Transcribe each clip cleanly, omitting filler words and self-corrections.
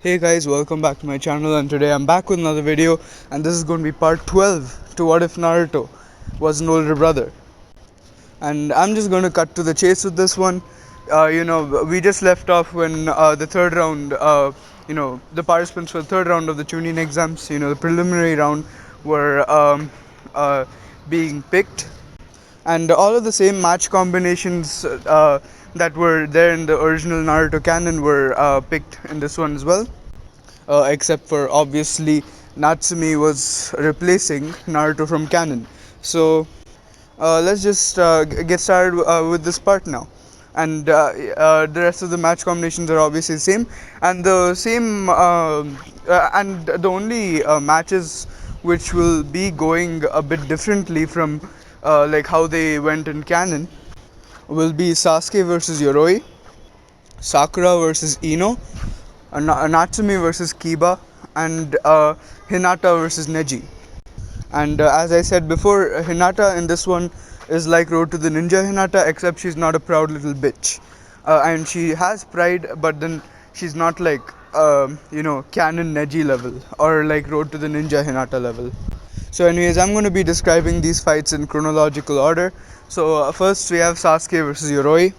Hey guys, welcome back to my channel, and today I'm back with another video, and this is going to be part 12 to What If Naruto Was an Older Brother. And I'm just going to cut to the chase with this one. We just left off when the third round, the participants for the third round of the Chunin exams, the preliminary round, were uh, being picked, and all of the same match combinations that were there in the original Naruto canon were picked in this one as well, except for obviously Natsumi was replacing Naruto from canon. So let's just get started with this part now. And the rest of the match combinations are obviously the same, and the same, and the only matches which will be going a bit differently from like how they went in canon will be Sasuke versus Yoroi, Sakura versus Ino, Natsumi versus Kiba, and Hinata versus Neji. And as I said before, Hinata in this one is like Road to the Ninja Hinata, except she's not a proud little bitch. And she has pride, but then she's not like, canon Neji level or like Road to the Ninja Hinata level. So, anyways, I'm going to be describing these fights in chronological order. So, first we have Sasuke versus Yoroi.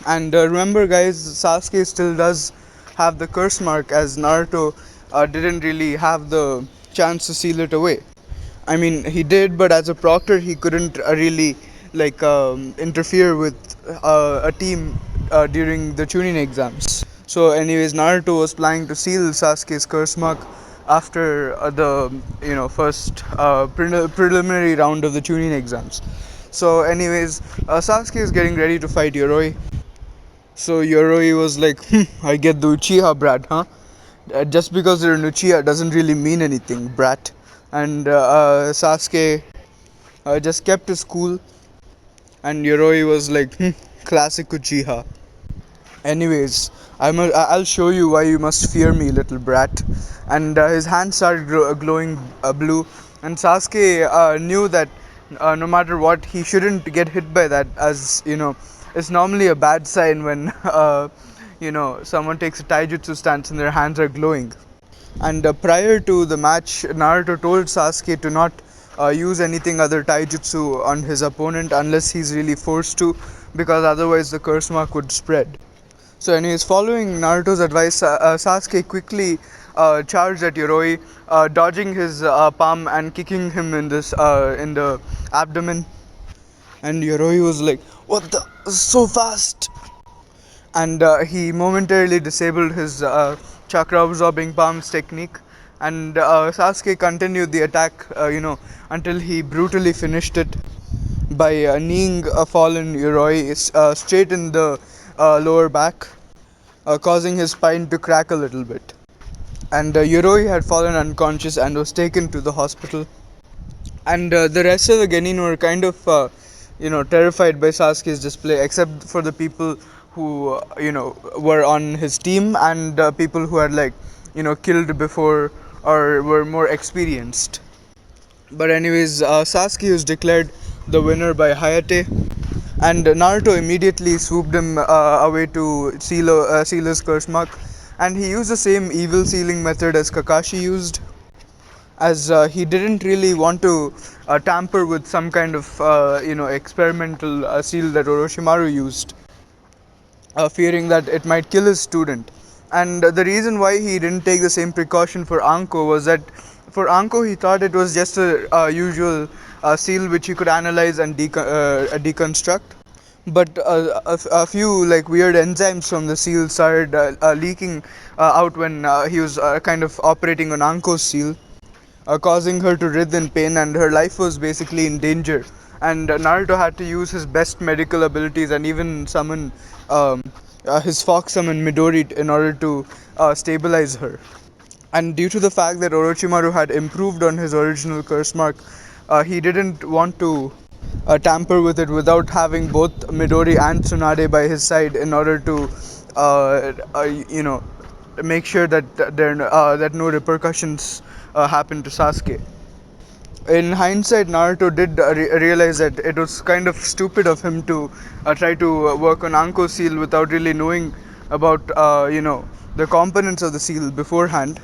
And remember, guys, Sasuke still does have the curse mark, as Naruto didn't really have the chance to seal it away. I mean, he did, but as a proctor, he couldn't really interfere with a team during the Chunin exams. So, anyways, Naruto was planning to seal Sasuke's curse mark after the first preliminary round of the Chunin exams. So, anyways, Sasuke is getting ready to fight Yoroi. So Yoroi was like, I get the Uchiha brat, huh? Just because you're an Uchiha doesn't really mean anything, brat. And Sasuke just kept his cool, and Yoroi was like, classic Uchiha. Anyways, I'll show you why you must fear me, little brat. And his hand started glowing blue, and Sasuke knew that no matter what, he shouldn't get hit by that, as it's normally a bad sign when someone takes a taijutsu stance and their hands are glowing. And prior to the match, Naruto told Sasuke to not use anything other taijutsu on his opponent unless he's really forced to, because otherwise the curse mark would spread. So, anyways, following Naruto's advice, Sasuke quickly charged at Yoroi, dodging his palm and kicking him in the abdomen. And Yoroi was like, "What the? So fast!" And he momentarily disabled his chakra absorbing palms technique. And Sasuke continued the attack, until he brutally finished it by kneeing a fallen Yoroi straight in the lower back, causing his spine to crack a little bit. And Yoroi had fallen unconscious and was taken to the hospital. And the rest of the Genin were kind of, terrified by Sasuke's display, except for the people who, were on his team, and people who had killed before or were more experienced. But anyways, Sasuke was declared the winner by Hayate, and Naruto immediately swooped him away to seal his curse mark, and he used the same evil sealing method as Kakashi used, as he didn't really want to tamper with some kind of experimental seal that Orochimaru used, fearing that it might kill his student. And the reason why he didn't take the same precaution for Anko was that for Anko he thought it was just a usual seal which he could analyze and deconstruct. But a few like weird enzymes from the seal started leaking out when he was kind of operating on Anko's seal, causing her to writhe in pain, and her life was basically in danger. And Naruto had to use his best medical abilities and even summon his fox summon Midori in order to stabilize her. And due to the fact that Orochimaru had improved on his original curse mark, he didn't want to tamper with it without having both Midori and Tsunade by his side in order to, make sure that that no repercussions happen to Sasuke. In hindsight, Naruto did realize that it was kind of stupid of him to try to work on Anko's seal without really knowing about the components of the seal beforehand,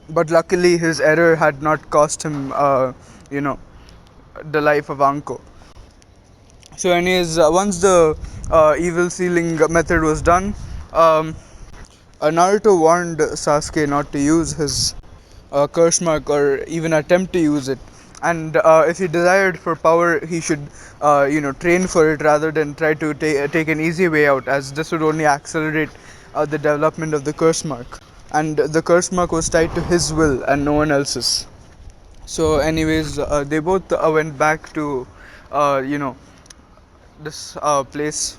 but luckily his error had not cost him you know the life of Anko. So anyways, once the evil sealing method was done, um, Naruto warned Sasuke not to use his curse mark or even attempt to use it. And if he desired for power, he should, train for it rather than try to take an easy way out, as this would only accelerate the development of the curse mark. And the curse mark was tied to his will and no one else's. So, anyways, they both went back to, this place,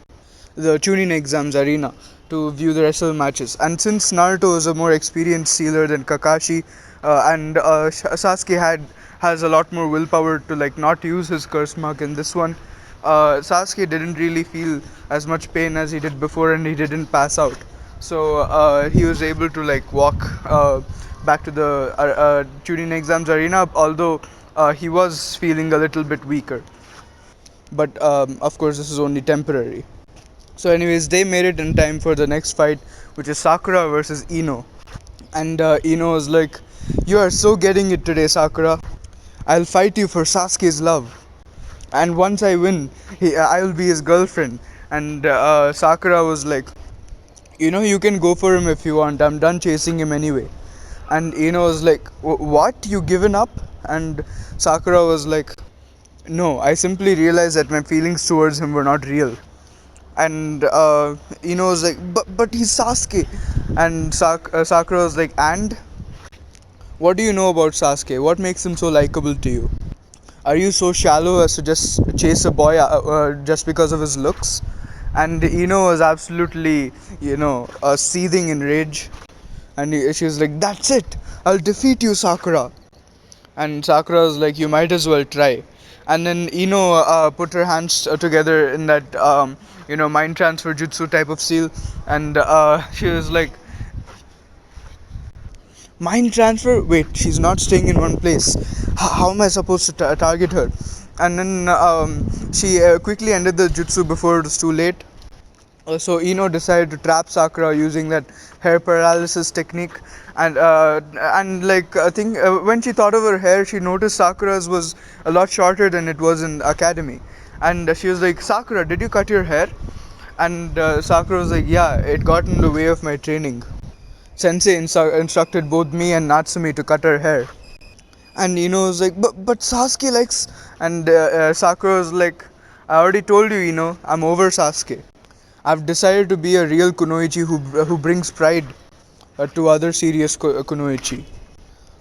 the Chunin exams arena, to view the rest of the matches. And since Naruto is a more experienced sealer than Kakashi, and Sasuke has a lot more willpower to like not use his curse mark in this one, Sasuke didn't really feel as much pain as he did before, and he didn't pass out. So he was able to like walk back to the Chunin exams arena, although he was feeling a little bit weaker. But of course, this is only temporary. So, anyways, they made it in time for the next fight, which is Sakura versus Ino. And Ino was like, "You are so getting it today, Sakura. I'll fight you for Sasuke's love. And once I win, I will be his girlfriend." And Sakura was like, "You can go for him if you want. I'm done chasing him anyway." And Ino was like, "What? You given up?" And Sakura was like, "No, I simply realized that my feelings towards him were not real." And was like, but he's Sasuke. And Sakura was like, "And what do you know about Sasuke? What makes him so likable to you? Are you so shallow as to just chase a boy just because of his looks?" And was absolutely seething in rage. And she was like, "That's it, I'll defeat you, Sakura." And Sakura was like, "You might as well try." And then put her hands together in that mind transfer jutsu type of seal, and she was like, "Mind transfer? Wait, she's not staying in one place. How am I supposed to target her?" And then she quickly ended the jutsu before it was too late. So decided to trap Sakura using that hair paralysis technique, and like I think when she thought of her hair, she noticed Sakura's was a lot shorter than it was in academy, and she was like, "Sakura, did you cut your hair?" And Sakura was like, "Yeah, it got in the way of my training. Sensei instructed both me and Natsumi to cut her hair." And was like, but Sasuke likes," and Sakura was like, "I already told you, I'm over Sasuke. I've decided to be a real kunoichi who brings pride to other serious kunoichi.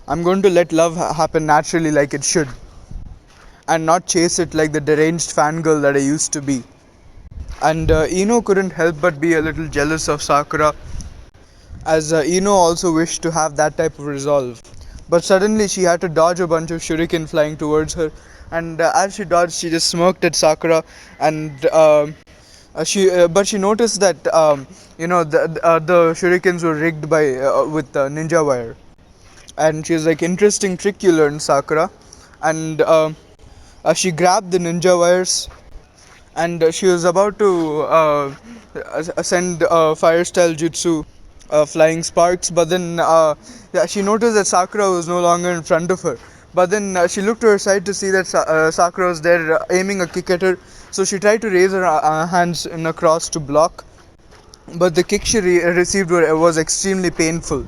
I'm going to let love happen naturally like it should, and not chase it like the deranged fangirl that I used to be." And couldn't help but be a little jealous of Sakura, as also wished to have that type of resolve. But suddenly she had to dodge a bunch of shuriken flying towards her, and as she dodged, she just smirked at Sakura, and but she noticed that the shurikens were rigged by with ninja wire, and she was like, "Interesting trick you learned, Sakura." And she grabbed the ninja wires, and she was about to send fire style jutsu, flying sparks, but then yeah, she noticed that Sakura was no longer in front of her. But then she looked to her side to see that Sakura was there aiming a kick at her, so she tried to raise her hands in a cross to block, but the kick she received was extremely painful,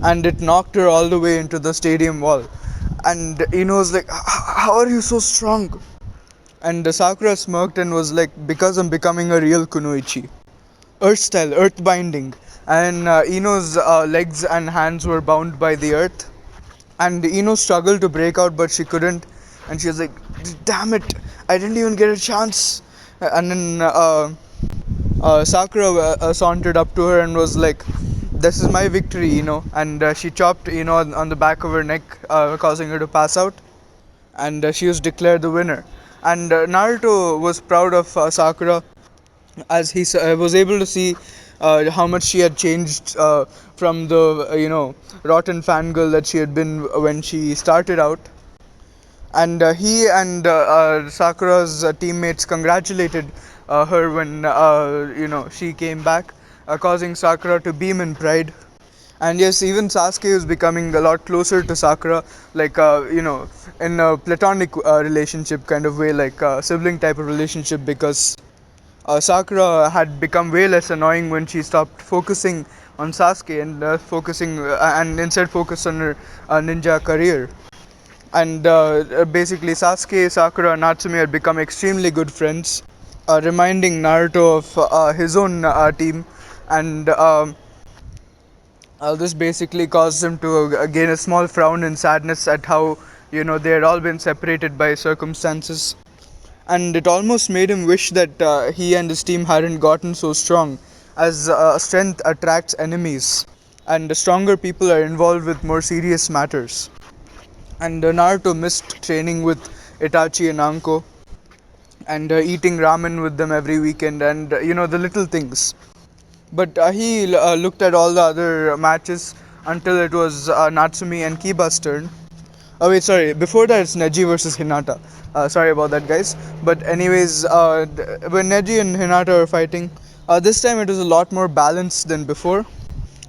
and it knocked her all the way into the stadium wall. And was like, "How are you so strong?" And Sakura smirked and was like, "Because I'm becoming a real kunoichi. Earth style, earth binding." And Ino's legs and hands were bound by the earth. And Ino struggled to break out, but she couldn't. And she was like, "Damn it, I didn't even get a chance." And then Sakura sauntered up to her and was like, "This is my victory, And she chopped on the back of her neck, causing her to pass out. And she was declared the winner. And Naruto was proud of Sakura, as he was able to see how much she had changed from the rotten fangirl that she had been when she started out. And he and Sakura's teammates congratulated her when she came back, causing Sakura to beam in pride. And yes, even Sasuke is becoming a lot closer to Sakura, like in a platonic relationship kind of way, like sibling type of relationship, because Sakura had become way less annoying when she stopped focusing on Sasuke and and instead focused on her ninja career. And basically, Sasuke, Sakura, and Natsumi had become extremely good friends, reminding Naruto of his own team, and this basically caused him to gain a small frown in sadness at how they had all been separated by circumstances, and it almost made him wish that he and his team hadn't gotten so strong, as strength attracts enemies, and the stronger people are involved with more serious matters. And Naruto missed training with Itachi and Anko, and eating ramen with them every weekend, and the little things. But he looked at all the other matches until it was Natsumi and Kiba's turn. Oh wait, sorry. Before that, it's Neji versus Hinata. Sorry about that, guys. But anyways, when Neji and Hinata were fighting, this time it was a lot more balanced than before.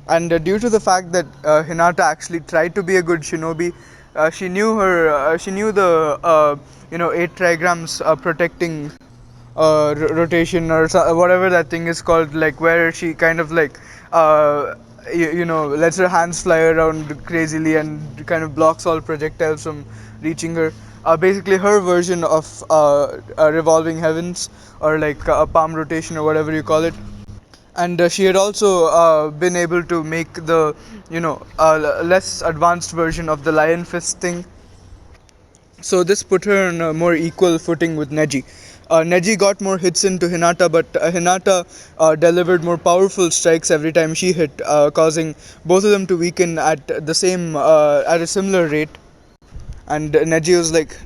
And due to the fact that Hinata actually tried to be a good shinobi, she knew the eight trigrams protecting rotation or whatever that thing is called, like where she kind of like lets her hands fly around crazily and kind of blocks all projectiles from reaching her. Basically, her version of revolving heavens, or like a palm rotation or whatever you call it. And she had also been able to make the less advanced version of the lion fist thing, so this put her on a more equal footing with Neji. Neji got more hits into Hinata, but Hinata delivered more powerful strikes every time she hit, causing both of them to weaken at a similar rate. And Neji was like,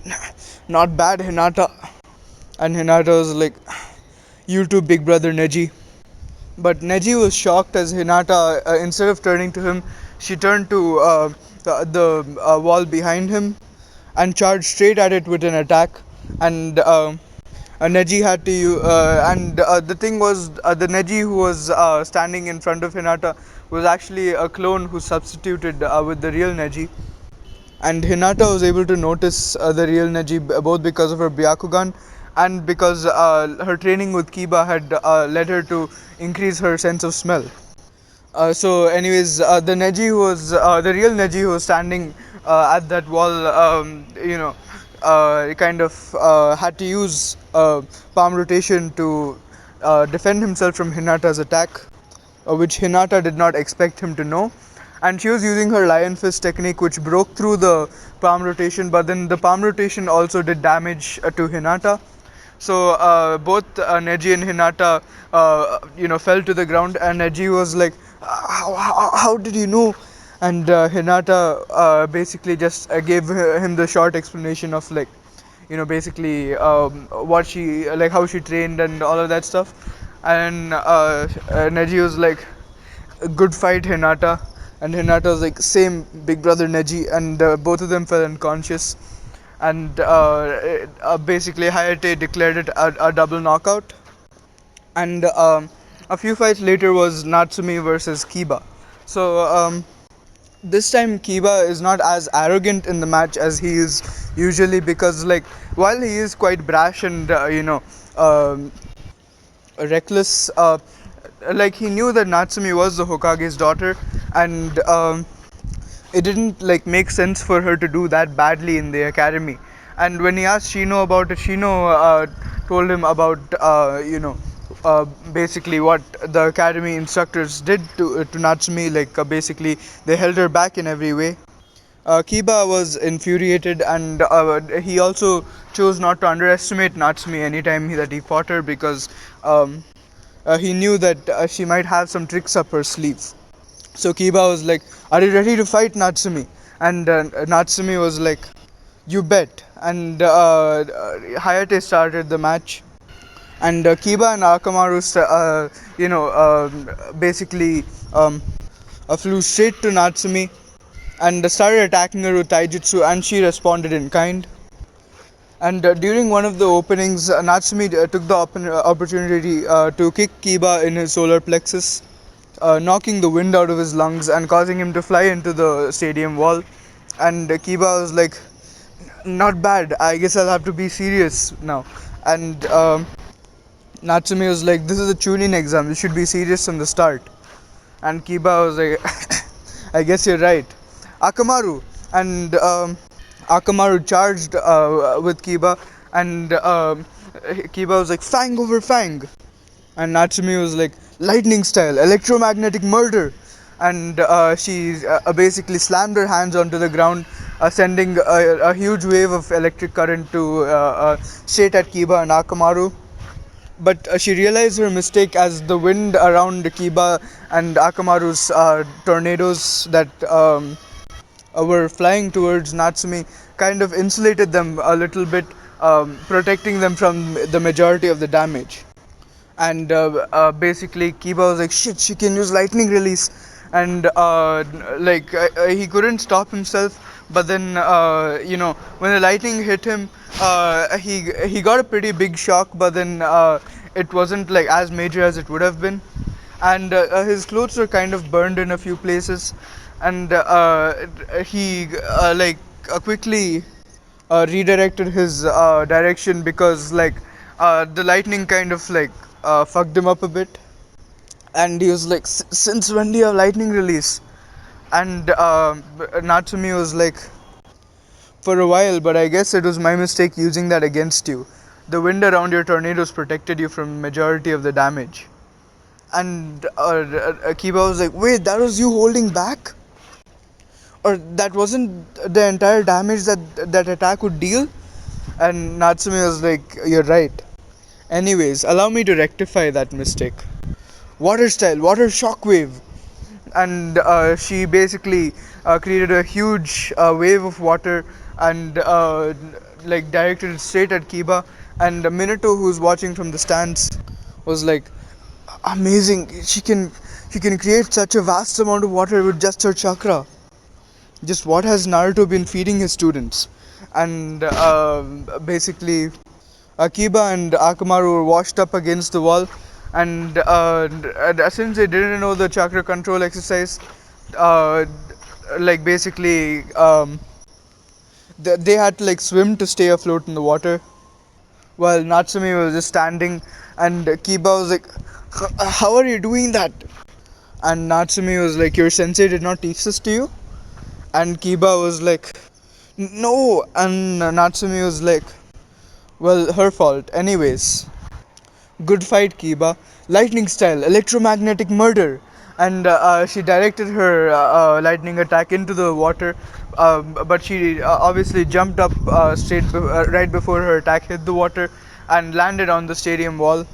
"Not bad, Hinata," and Hinata was like, "You too, big brother Neji." But Neji was shocked as Hinata, instead of turning to him, she turned to the wall behind him and charged straight at it with an attack. And Neji had to and the thing was, the Neji who was standing in front of Hinata was actually a clone who substituted with the real Neji. And Hinata was able to notice the real Neji both because of her Byakugan and because her training with Kiba had led her to increase her sense of smell. Anyways, the Neji who was the real Neji who was standing at that wall, kind of had to use palm rotation to defend himself from Hinata's attack, which Hinata did not expect him to know. And she was using her lion fist technique, which broke through the palm rotation, but then the palm rotation also did damage to Hinata. So both Neji and Hinata, fell to the ground, and Neji was like, how did you know?" And Hinata basically just gave him the short explanation of like, basically what she like, how she trained and all of that stuff. And Neji was like, "Good fight, Hinata." And Hinata was like, "Same, big brother Neji," and both of them fell unconscious. And basically, Hayate declared it a double knockout. And a few fights later was Natsumi versus Kiba. So this time Kiba is not as arrogant in the match as he is usually, because like while he is quite brash and reckless, like he knew that Natsumi was the Hokage's daughter, and it didn't like make sense for her to do that badly in the academy. And when he asked Shino about it, Shino told him about basically what the academy instructors did to Natsumi. Like basically they held her back in every way. Kiba was infuriated, and he also chose not to underestimate Natsumi anytime that he fought her, because he knew that she might have some tricks up her sleeve. So Kiba was like, "Are you ready to fight, Natsumi?" And Natsumi was like, "You bet." And Hayate started the match. And Kiba and Akamaru, basically flew straight to Natsumi and started attacking her with taijutsu, and she responded in kind. And during one of the openings, Natsumi took the opportunity to kick Kiba in his solar plexus. knocking the wind out of his lungs and causing him to fly into the stadium wall. And Kiba was like, "Not bad. I guess I'll have to be serious now." And Natsumi was like, "This is a Chunin exam. You should be serious from the start." And Kiba was like, "I guess you're right." Akamaru and Akamaru charged with Kiba, and Kiba was like, "Fang over Fang," and Natsumi was like, "Lightning style, electromagnetic murder," and she basically slammed her hands onto the ground, sending a huge wave of electric current to straight at Kiba and Akamaru. But she realized her mistake as the wind around Kiba and Akamaru's tornadoes that were flying towards Natsumi kind of insulated them a little bit, protecting them from the majority of the damage. And basically Kiba was like, "Shit, she can use lightning release," and he couldn't stop himself. But then when the lightning hit him, he got a pretty big shock, but then it wasn't like as major as it would have been. And his clothes were kind of burned in a few places, and he quickly redirected his direction, because the lightning kind of fucked him up a bit. And he was like, "Since when do you have lightning release?" And Natsumi was like, "For a while, but I guess it was my mistake using that against you. The wind around your tornadoes protected you from majority of the damage." And Kiba was like, "Wait, that was you holding back? Or that wasn't the entire damage that attack would deal?" And Natsumi was like, "You're right. Anyways, allow me to rectify that mistake. Water style, water shockwave." And she basically created a huge wave of water, and directed it straight at Kiba. And Minato, who's watching from the stands, was like, "Amazing! She can create such a vast amount of water with just her chakra. Just what has Naruto been feeding his students?" And basically, Akiba and Akamaru were washed up against the wall, and since they didn't know the chakra control exercise, uh, basically they had to swim to stay afloat in the water, while Natsumi was just standing, and Kiba was like, "How are you doing that?" And Natsumi was like, "Your sensei did not teach this to you?" And Kiba was like, "No." And Natsumi was like, "Well, her fault. Anyways, good fight, Kiba. Lightning style, electromagnetic murder." And she directed her lightning attack into the water, but she obviously jumped up right before her attack hit the water, and landed on the stadium wall,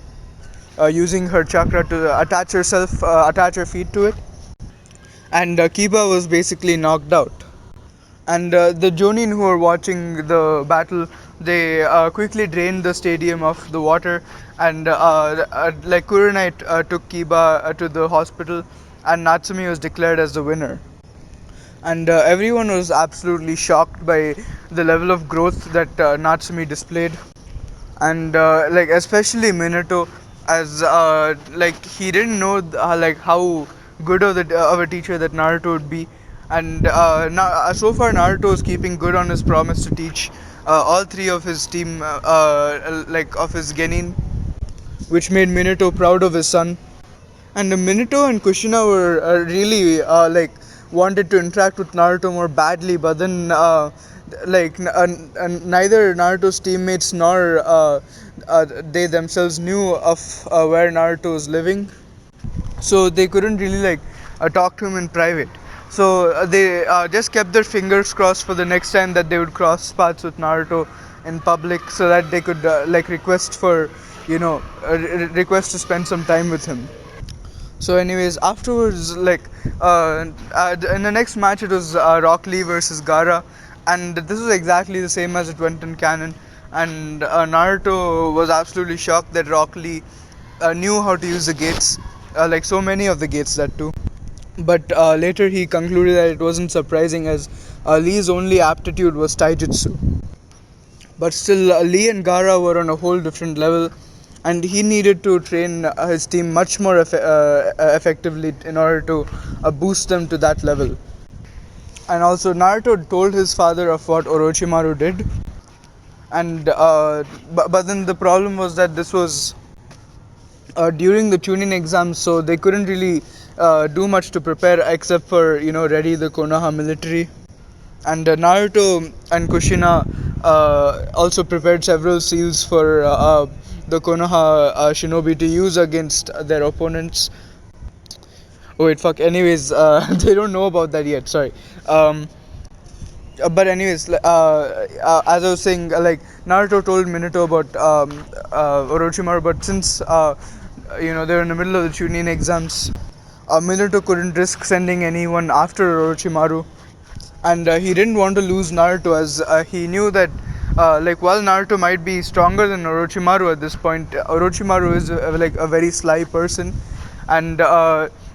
using her chakra to attach her feet to it. And Kiba was basically knocked out. And the Jonin who were watching the battle, they quickly drained the stadium of the water, and Kurenite took Kiba to the hospital, and Natsumi was declared as the winner. And everyone was absolutely shocked by the level of growth that Natsumi displayed. And especially Minato, as he didn't know how good of a teacher that Naruto would be. And so far Naruto is keeping good on his promise to teach all three of his team, of his genin, which made Minato proud of his son. And Minato and Kushina were really wanted to interact with Naruto more badly, but then neither Naruto's teammates nor they themselves knew of where Naruto was living, so they couldn't really talk to him in private. So they just kept their fingers crossed for the next time that they would cross paths with Naruto in public, so that they could request to spend some time with him. So, anyways, afterwards, in the next match, it was Rock Lee versus Gaara, and this was exactly the same as it went in canon. And Naruto was absolutely shocked that Rock Lee knew how to use the gates, like so many of the gates that too. But later he concluded that it wasn't surprising, as Lee's only aptitude was taijutsu. But still, Lee and Gaara were on a whole different level. and he needed to train his team much more effectively in order to boost them to that level. And also, Naruto told his father of what Orochimaru did, and but then the problem was that this was during the tuning exams, so they couldn't really do much to prepare except for ready the Konoha military. And Naruto and Kushina also prepared several seals for the Konoha shinobi to use against their opponents. Oh wait, fuck. Anyways, they don't know about that yet. Sorry. But anyways, as I was saying, like Naruto told Minato about Orochimaru, but since they're in the middle of the Chunin exams, Minato couldn't risk sending anyone after Orochimaru, and he didn't want to lose Naruto, as he knew that like while Naruto might be stronger than Orochimaru at this point, Orochimaru is like a very sly person, and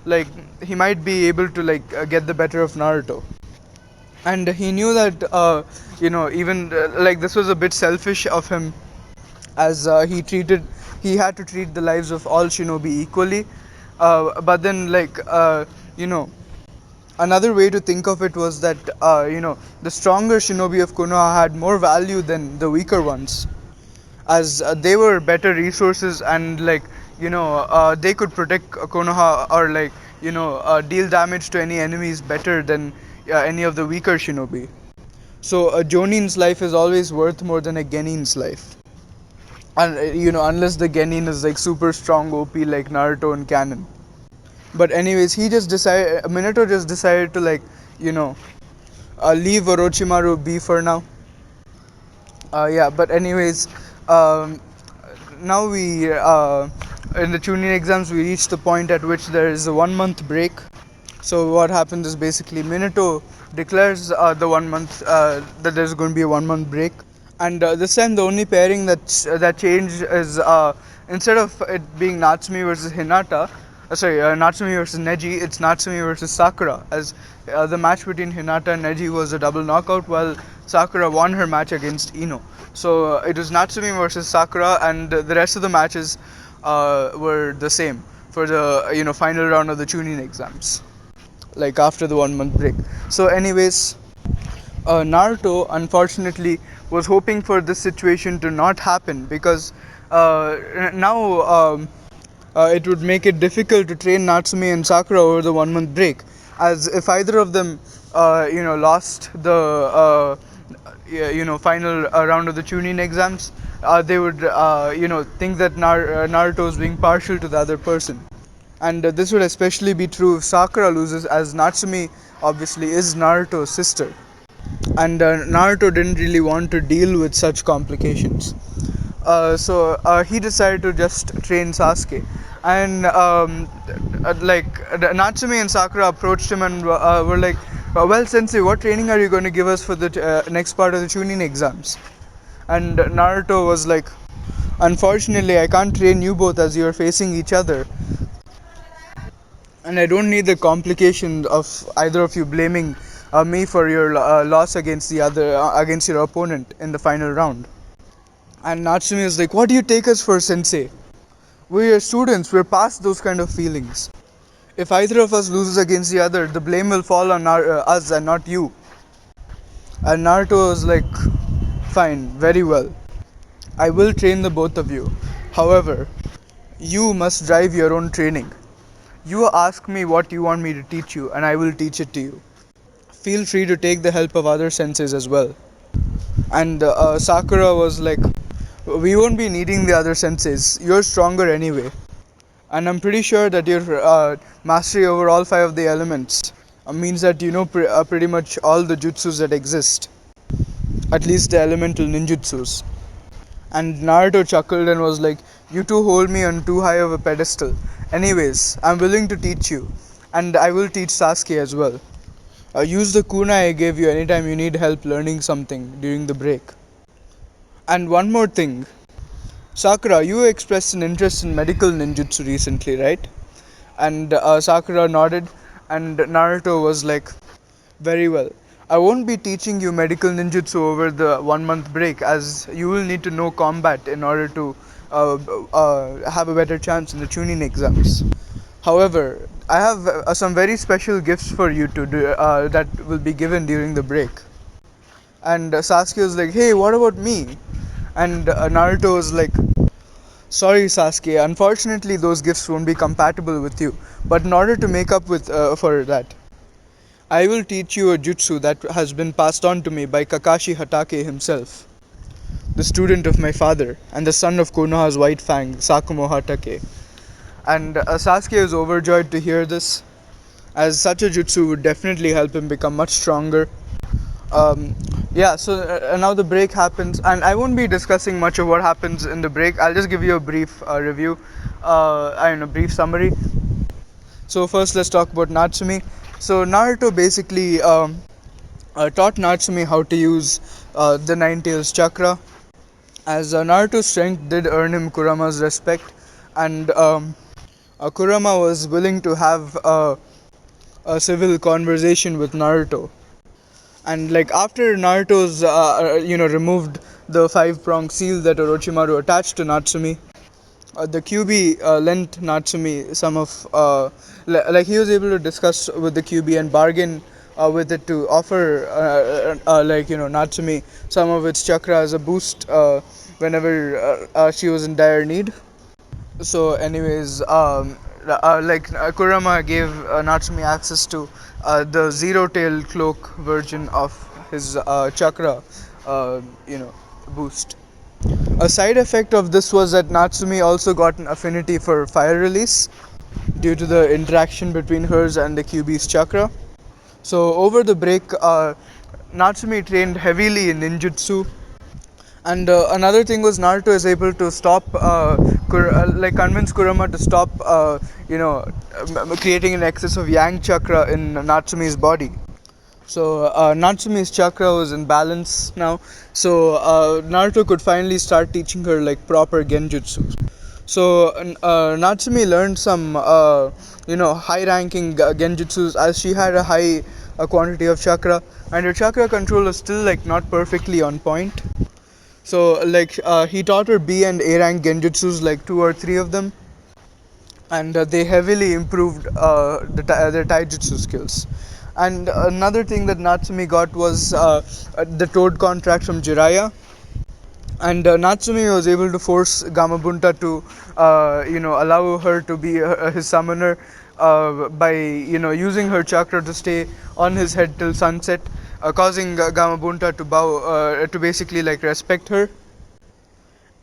like he might be able to like get the better of Naruto. And he knew that even like this was a bit selfish of him, as he had to treat the lives of all shinobi equally. But then like you know another way to think of it was that the stronger shinobi of Konoha had more value than the weaker ones, as they were better resources, and like they could protect Konoha, or like deal damage to any enemies better than any of the weaker shinobi. So a Jonin's life is always worth more than a Genin's life, and unless the Genin is like super strong OP like Naruto and canon. But anyways, Minato just decided to like you know leave Orochimaru be for now. Yeah, but anyways, um, now we in the Chunin exams we reach the point at which there is a 1 month break. So what happens is basically Minato declares the 1 month that there's going to be a 1 month break, and this time the only pairing that changed is instead of it being Natsumi versus Hinata, Natsumi versus Neji, it's Natsumi versus Sakura, as the match between Hinata and Neji was a double knockout, while Sakura won her match against Ino. So it was Natsumi versus Sakura, and the rest of the matches were the same for the final round of the Chunin exams, like after the 1 month break. So anyways, Naruto unfortunately was hoping for this situation to not happen, because now it would make it difficult to train Natsumi and Sakura over the 1 month break, as if either of them lost the final round of the Chunin exams, they would think that Naruto is being partial to the other person. And this would especially be true if Sakura loses, as Natsumi obviously is Naruto's sister, and Naruto didn't really want to deal with such complications. So he decided to just train Sasuke, and Natsumi and Sakura approached him and were like, "Well, Sensei, what training are you going to give us for the next part of the Chunin exams?" And Naruto was like, "Unfortunately, I can't train you both as you are facing each other, and I don't need the complication of either of you blaming me for your loss against against your opponent in the final round." And Natsumi is like, "What do you take us for, Sensei? We're students. We're past those kind of feelings. If either of us loses against the other, the blame will fall on us and not you." And Naruto was like, "Fine, very well. I will train the both of you. However, you must drive your own training. You ask me what you want me to teach you, and I will teach it to you. Feel free to take the help of other senseis as well." And Sakura was like, "We won't be needing the other senseis. You're stronger anyway. And I'm pretty sure that your mastery over all five of the elements means that you know pretty much all the jutsus that exist. At least the elemental ninjutsus." And Naruto chuckled and was like, "You two hold me on too high of a pedestal. Anyways, I'm willing to teach you. And I will teach Sasuke as well. Use the kunai I gave you anytime you need help learning something during the break. And one more thing. Sakura, you expressed an interest in medical ninjutsu recently, right?" And Sakura nodded, and Naruto was like, "Very well. I won't be teaching you medical ninjutsu over the 1 month break, as you will need to know combat in order to have a better chance in the Chunin exams. However, I have some very special gifts for you to do that will be given during the break. And Sasuke was like, "Hey, what about me?" And Naruto was like, "Sorry, Sasuke. Unfortunately, those gifts won't be compatible with you. But in order to make up with for that, I will teach you a jutsu that has been passed on to me by Kakashi Hatake himself, the student of my father and the son of Konoha's White Fang, Sakumo Hatake." And Sasuke was overjoyed to hear this, as such a jutsu would definitely help him become much stronger. Um, yeah, so now the break happens, and I won't be discussing much of what happens in the break. I'll just give you a brief review, I mean, a brief summary. So, first, let's talk about Natsumi. So, Naruto basically taught Natsumi how to use the Nine Tails chakra, as Naruto's strength did earn him Kurama's respect, and Kurama was willing to have a civil conversation with Naruto. And like after Naruto's removed the five prong seal that Orochimaru attached to Natsumi, the Kyuubi lent Natsumi some of like he was able to discuss with the Kyuubi and bargain with it to offer Natsumi some of its chakra as a boost whenever she was in dire need. So, anyways, Kurama gave Natsumi access to the zero tail cloak version of his chakra, boost. A side effect of this was that Natsumi also got an affinity for fire release due to the interaction between hers and the Kyuubi's chakra. So, over the break, Natsumi trained heavily in ninjutsu, and another thing was Naruto is able to stop, convince Kurama to stop, creating an excess of Yang chakra in Natsumi's body. So Natsumi's chakra was in balance now. So Naruto could finally start teaching her like proper genjutsu. So Natsumi learned some, high-ranking genjutsus, as she had a high quantity of chakra, and her chakra control was still like not perfectly on point. So he taught her B and A rank genjutsus, like two or three of them, and they heavily improved their taijutsu skills. And another thing that Natsumi got was the Toad contract from Jiraiya, and Natsumi was able to force Gamabunta to allow her to be his summoner by using her chakra to stay on his head till sunset, causing Gamabunta to bow, to basically like respect her.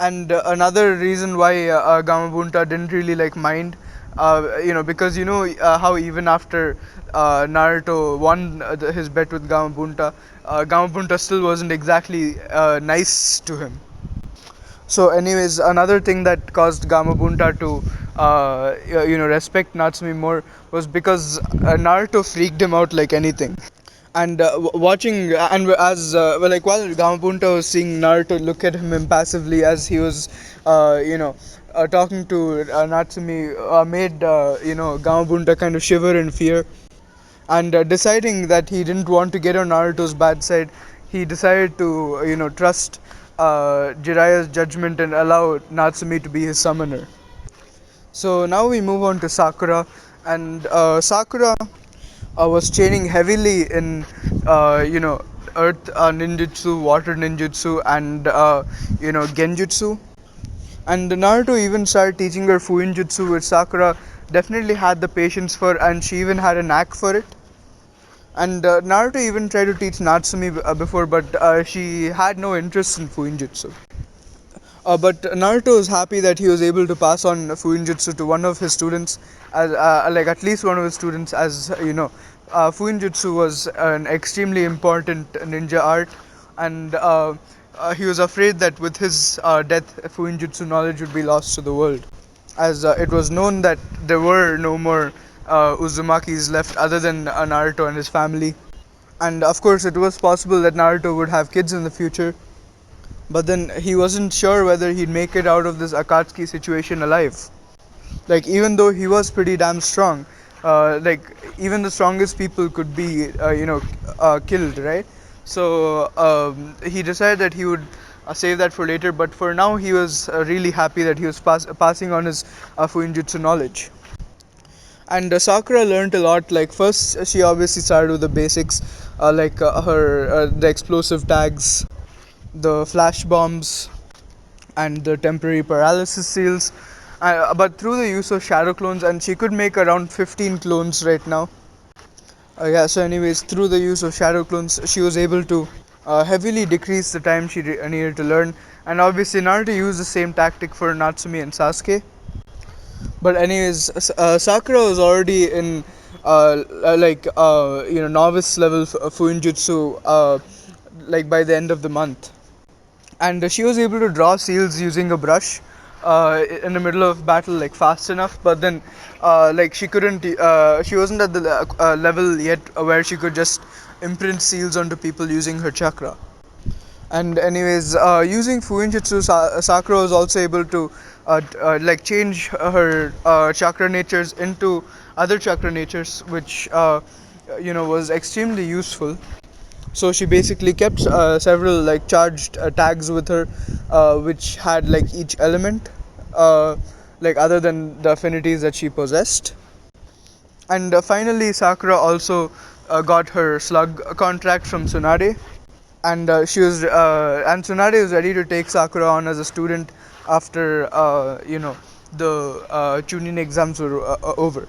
And another reason why Gamabunta didn't really like mind, because how even after Naruto won his bet with Gamabunta, Gamabunta still wasn't exactly nice to him. So, anyways, another thing that caused Gamabunta to respect Natsumi more was because Naruto freaked him out like anything. And watching and as while Gamabunta was seeing Naruto look at him impassively as he was talking to Natsumi, made Gamabunta kind of shiver in fear, and deciding that he didn't want to get on Naruto's bad side, he decided to trust Jiraiya's judgment and allow Natsumi to be his summoner. So now we move on to Sakura, and Sakura was training heavily in earth ninjutsu, water ninjutsu, and genjutsu. And Naruto even started teaching her fuinjutsu, which Sakura definitely had the patience for, and she even had a knack for it. And Naruto even tried to teach Natsumi before, but she had no interest in fuinjutsu. But Naruto was happy that he was able to pass on Fuinjutsu to one of his students, as at least one of his students, as Fuinjutsu was an extremely important ninja art, and he was afraid that with his death, Fuinjutsu knowledge would be lost to the world, as it was known that there were no more Uzumakis left other than Naruto and his family, and of course, it was possible that Naruto would have kids in the future, but then he wasn't sure whether he'd make it out of this Akatsuki situation alive. Like, even though he was pretty damn strong, even the strongest people could be killed, right? So he decided that he would save that for later. But for now, he was really happy that he was passing on his Fuinjutsu knowledge. And Sakura learned a lot. Like first, she obviously started with the basics, like her the explosive tags, the flash bombs, and the temporary paralysis seals. But through the use of shadow clones, and she could make around 15 clones right now. Yeah. So, anyways, through the use of shadow clones, she was able to heavily decrease the time she needed to learn. And obviously, Naruto used the same tactic for Natsumi and Sasuke. But anyways, Sakura was already in novice level Fuinjutsu like by the end of the month, and she was able to draw seals using a brush in the middle of battle like fast enough. But then like she couldn't she wasn't at the level yet where she could just imprint seals onto people using her chakra. And anyways, using Fuinjutsu, Sakura was also able to like change her chakra natures into other chakra natures, which was extremely useful. So she basically kept several like charged tags with her, which had like each element, uh, like other than the affinities that she possessed. And finally, Sakura also got her slug contract from Tsunade, and and Tsunade was ready to take Sakura on as a student after the Chunin exams were over.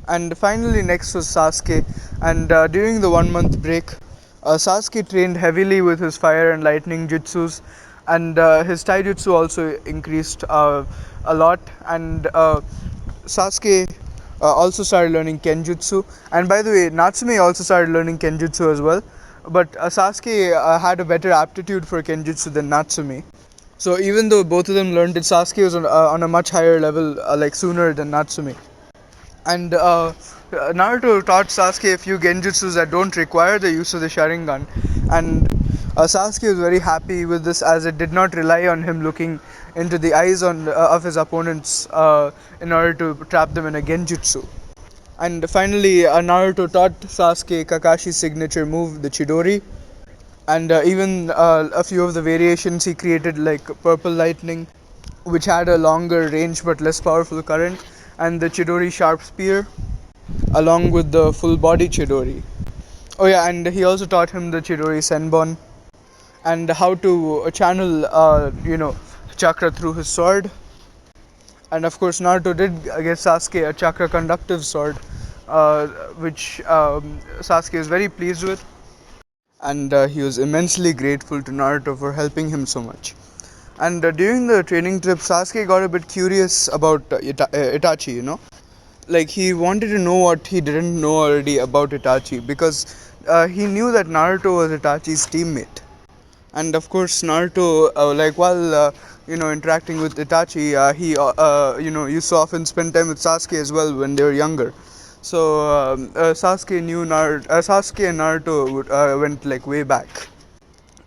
And finally, next was Sasuke, and during the 1 month break, Sasuke trained heavily with his fire and lightning jutsus, and his taijutsu also increased a lot. And Sasuke also started learning kenjutsu, and by the way, Natsumi also started learning kenjutsu as well. But Sasuke had a better aptitude for kenjutsu than Natsumi. So even though both of them learned it, Sasuke was on a much higher level, like sooner than Natsumi. And Naruto taught Sasuke a few genjutsus that don't require the use of the Sharingan, and Sasuke was very happy with this as it did not rely on him looking into the eyes of his opponents in order to trap them in a genjutsu. And finally, Naruto taught Sasuke Kakashi's signature move, the Chidori, and even a few of the variations he created, like Purple Lightning, which had a longer range but less powerful current, and the Chidori Sharp Spear, along with the full body Chidori. Oh yeah, and he also taught him the Chidori Senbon and how to channel, chakra through his sword. And of course, Naruto did give Sasuke a chakra conductive sword, which Sasuke was very pleased with, and he was immensely grateful to Naruto for helping him so much. And during the training trip, Sasuke got a bit curious about Itachi, like he wanted to know what he didn't know already about Itachi, because he knew that Naruto was Itachi's teammate. And of course, Naruto, like while interacting with Itachi, he used to often spend time with Sasuke as well when they were younger. So Sasuke and Naruto went like way back.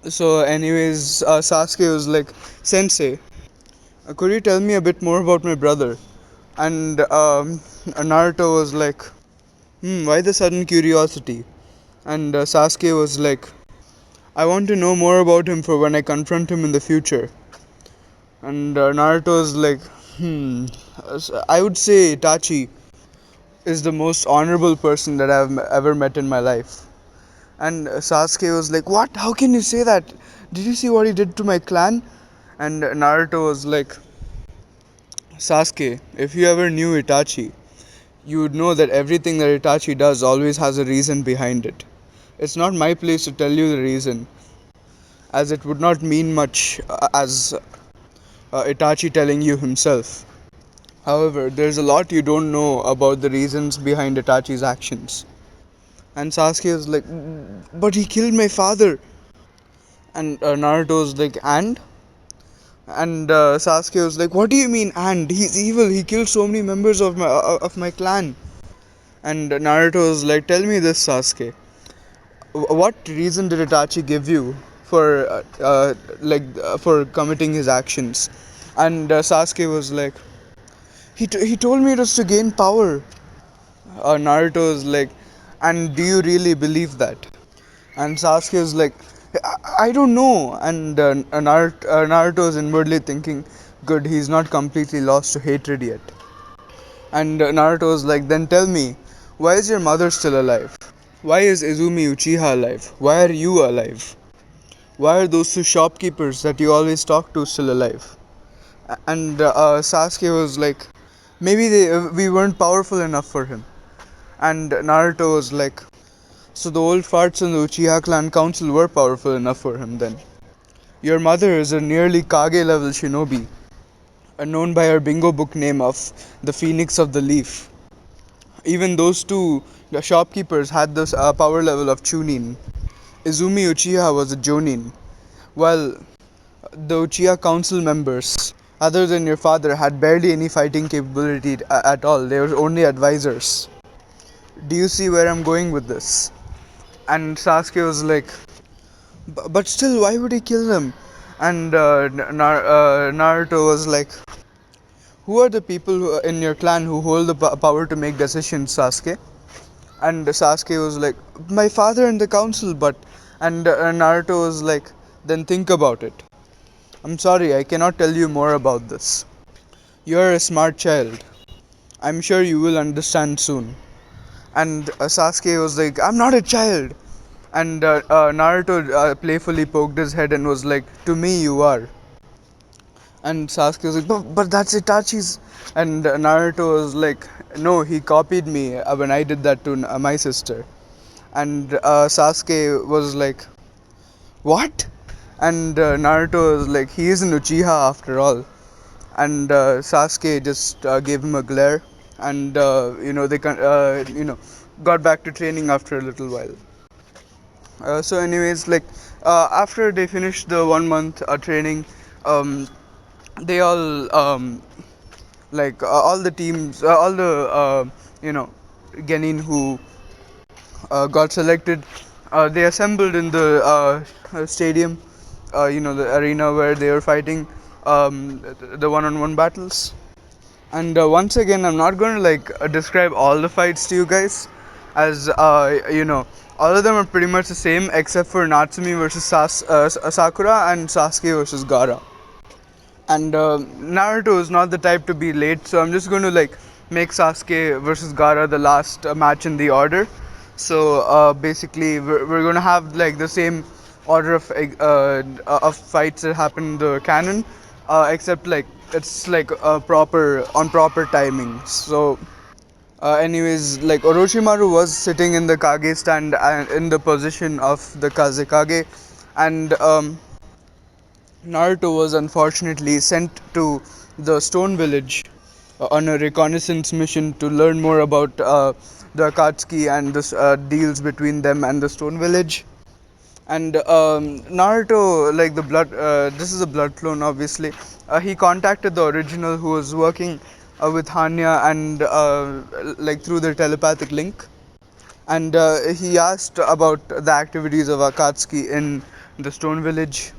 So anyways, Sasuke was like, Sensei, could you tell me a bit more about my brother? And Naruto was like, why the sudden curiosity? And Sasuke was like, I want to know more about him for when I confront him in the future. And Naruto was like, I would say Itachi is the most honorable person that I've ever met in my life. And Sasuke was like, what? How can you say that? Did you see what he did to my clan? And Naruto was like, Sasuke, if you ever knew Itachi, you would know that everything that Itachi does always has a reason behind it. It's not my place to tell you the reason, as it would not mean much as Itachi telling you himself. However, there's a lot you don't know about the reasons behind Itachi's actions. And Sasuke was like, but he killed my father. And Naruto was like, and? And Sasuke was like, what do you mean, and? He's evil. He killed so many members of my clan. And Naruto was like, tell me this, Sasuke. What reason did Itachi give you for for committing his actions? And Sasuke was like, he told me it was to gain power. Naruto was like, and do you really believe that? And Sasuke was like, I don't know. And Naruto is inwardly thinking, good, he's not completely lost to hatred yet. And Naruto is like, then tell me, why is your mother still alive? Why is Izumi Uchiha alive? Why are you alive? Why are those two shopkeepers that you always talk to still alive? And Sasuke was like, maybe we weren't powerful enough for him. And Naruto was like, so the old farts in the Uchiha clan council were powerful enough for him then. Your mother is a nearly Kage level shinobi, known by her bingo book name of the Phoenix of the Leaf. Even those two the shopkeepers had this power level of Chunin. Izumi Uchiha was a Jonin, while the Uchiha council members, other than your father, had barely any fighting capability at all. They were only advisors. Do you see where I'm going with this? And Sasuke was like, but still, why would he kill them? And Naruto was like, who are the people in your clan who hold the power to make decisions, Sasuke? And Sasuke was like, my father and the council, but. And Naruto was like, then think about it. I'm sorry, I cannot tell you more about this. You're a smart child. I'm sure you will understand soon. And Sasuke was like, I'm not a child. And Naruto playfully poked his head and was like, to me you are. And Sasuke was like, but that's Itachi's. And Naruto was like, no, he copied me when I did that to my sister. And Sasuke was like, what? And Naruto was like, he is an Uchiha after all. And Sasuke just gave him a glare, and they got back to training after a little while. So, anyways, like after they finished the 1 month training, um, they all the teams, all the Genin who got selected, they assembled in the stadium, the arena where they were fighting the one-on-one battles. And once again, I'm not going to describe all the fights to you guys, as all of them are pretty much the same except for Natsumi versus Sakura and Sasuke versus Gaara. And Naruto is not the type to be late, so I'm just going to make Sasuke versus Gaara the last match in the order. So basically, we're going to have the same order of fights that happen in the canon, except it's proper on proper timing. So anyways, Orochimaru was sitting in the Kage stand in the position of the Kazekage, and Naruto was unfortunately sent to the Stone Village on a reconnaissance mission to learn more about the Akatsuki and the deals between them and the Stone Village. And Naruto, this is a blood clone, obviously. He contacted the original who was working with Hanya and through their telepathic link. And he asked about the activities of Akatsuki in the Stone Village,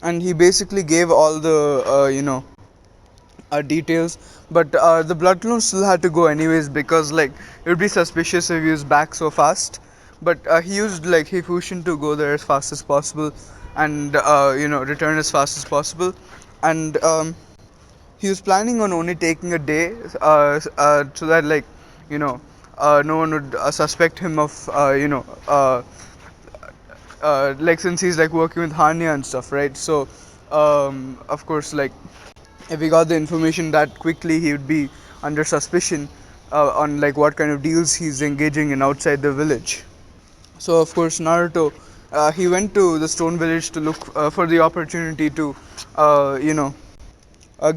and he basically gave all the details, but the blood clone still had to go anyways, because it would be suspicious if he was back so fast. But he used Hifushin to go there as fast as possible, and return as fast as possible. And he was planning on only taking a day, so that no one would suspect him of since he's working with Hanya and stuff, right? So of course, if he got the information that quickly, he would be under suspicion on what kind of deals he's engaging in outside the village. So of course, Naruto, he went to the Stone Village to look for the opportunity to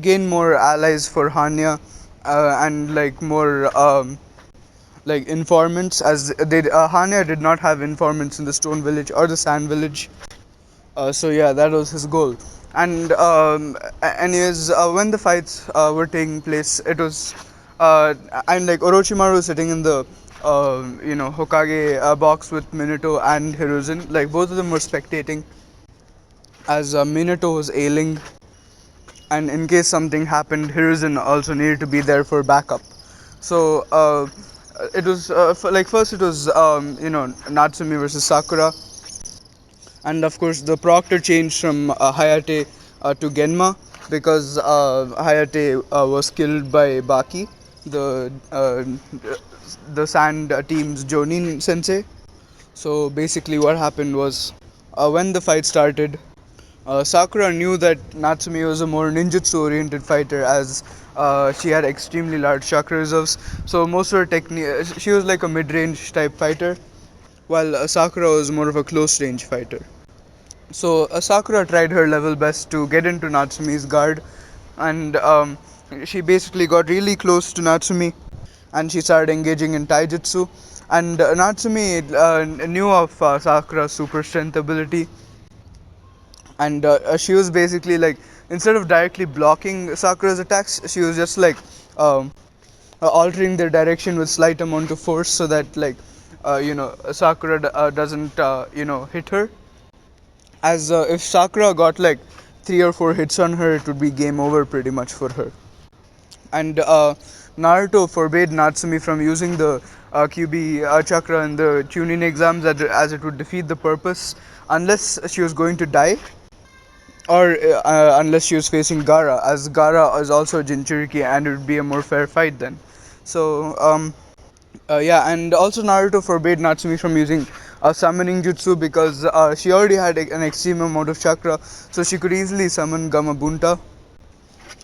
gain more allies for Hanya, and more informants, as Hanya did not have informants in the Stone Village or the Sand Village. So yeah, that was his goal. And anyways, when the fights were taking place, it was and Orochimaru sitting in the Hokage box with Minato and Hiruzen. Both of them were spectating, as Minato was ailing, and in case something happened, Hiruzen also needed to be there for backup. So it was first it was Natsumi versus Sakura, And of course, the proctor changed from Hayate to Genma because Hayate was killed by Baki, the Sand team's Jonin sensei. So basically, what happened was when the fight started, Sakura knew that Natsumi was a more ninjutsu oriented fighter as she had extremely large chakra reserves. So most of her technique, she was like a mid range type fighter, while Sakura was more of a close range fighter. So Sakura tried her level best to get into Natsumi's guard, and she basically got really close to Natsumi, and she started engaging in taijutsu. And Natsumi knew of Sakura's super strength ability, and she was basically like, instead of directly blocking Sakura's attacks, she was just like um, altering their direction with slight amount of force so that like Sakura doesn't hit her. As if Sakura got like 3 or 4 hits on her, it would be game over pretty much for her. And Naruto forbade Natsumi from using the Kyuubi chakra in the Chunin exams as it would defeat the purpose unless she was going to die, or unless she was facing Gaara, as Gaara is also a Jinchuriki and it would be a more fair fight then. So yeah, and also Naruto forbade Natsumi from using a summoning jutsu because she already had an extreme amount of chakra, so she could easily summon Gamabunta,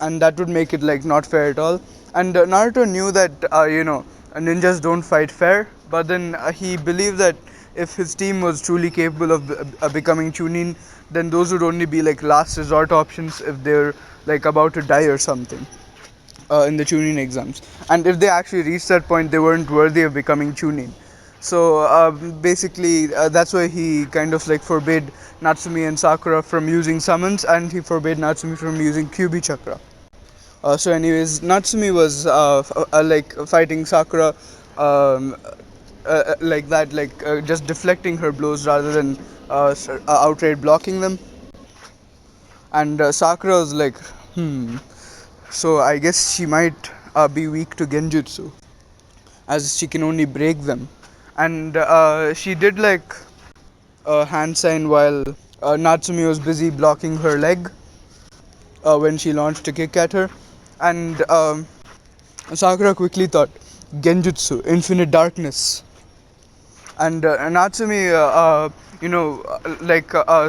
and that would make it like not fair at all. And Naruto knew that ninjas don't fight fair, but then he believed that if his team was truly capable of becoming Chunin, then those would only be like last resort options if they're like about to die or something in the Chunin exams. And if they actually reached that point, they weren't worthy of becoming Chunin. So basically, that's why he kind of like forbade Natsumi and Sakura from using summons, and he forbade Natsumi from using Kyuubi chakra. So, anyways, Natsumi was like fighting Sakura um, like that, like just deflecting her blows rather than outright blocking them. And Sakura was like, so I guess she might be weak to Genjutsu, as she can only break them. And she did like a hand sign while Natsumi was busy blocking her leg when she launched a kick at her. And Sakura quickly thought, Genjutsu, infinite darkness. And Natsumi,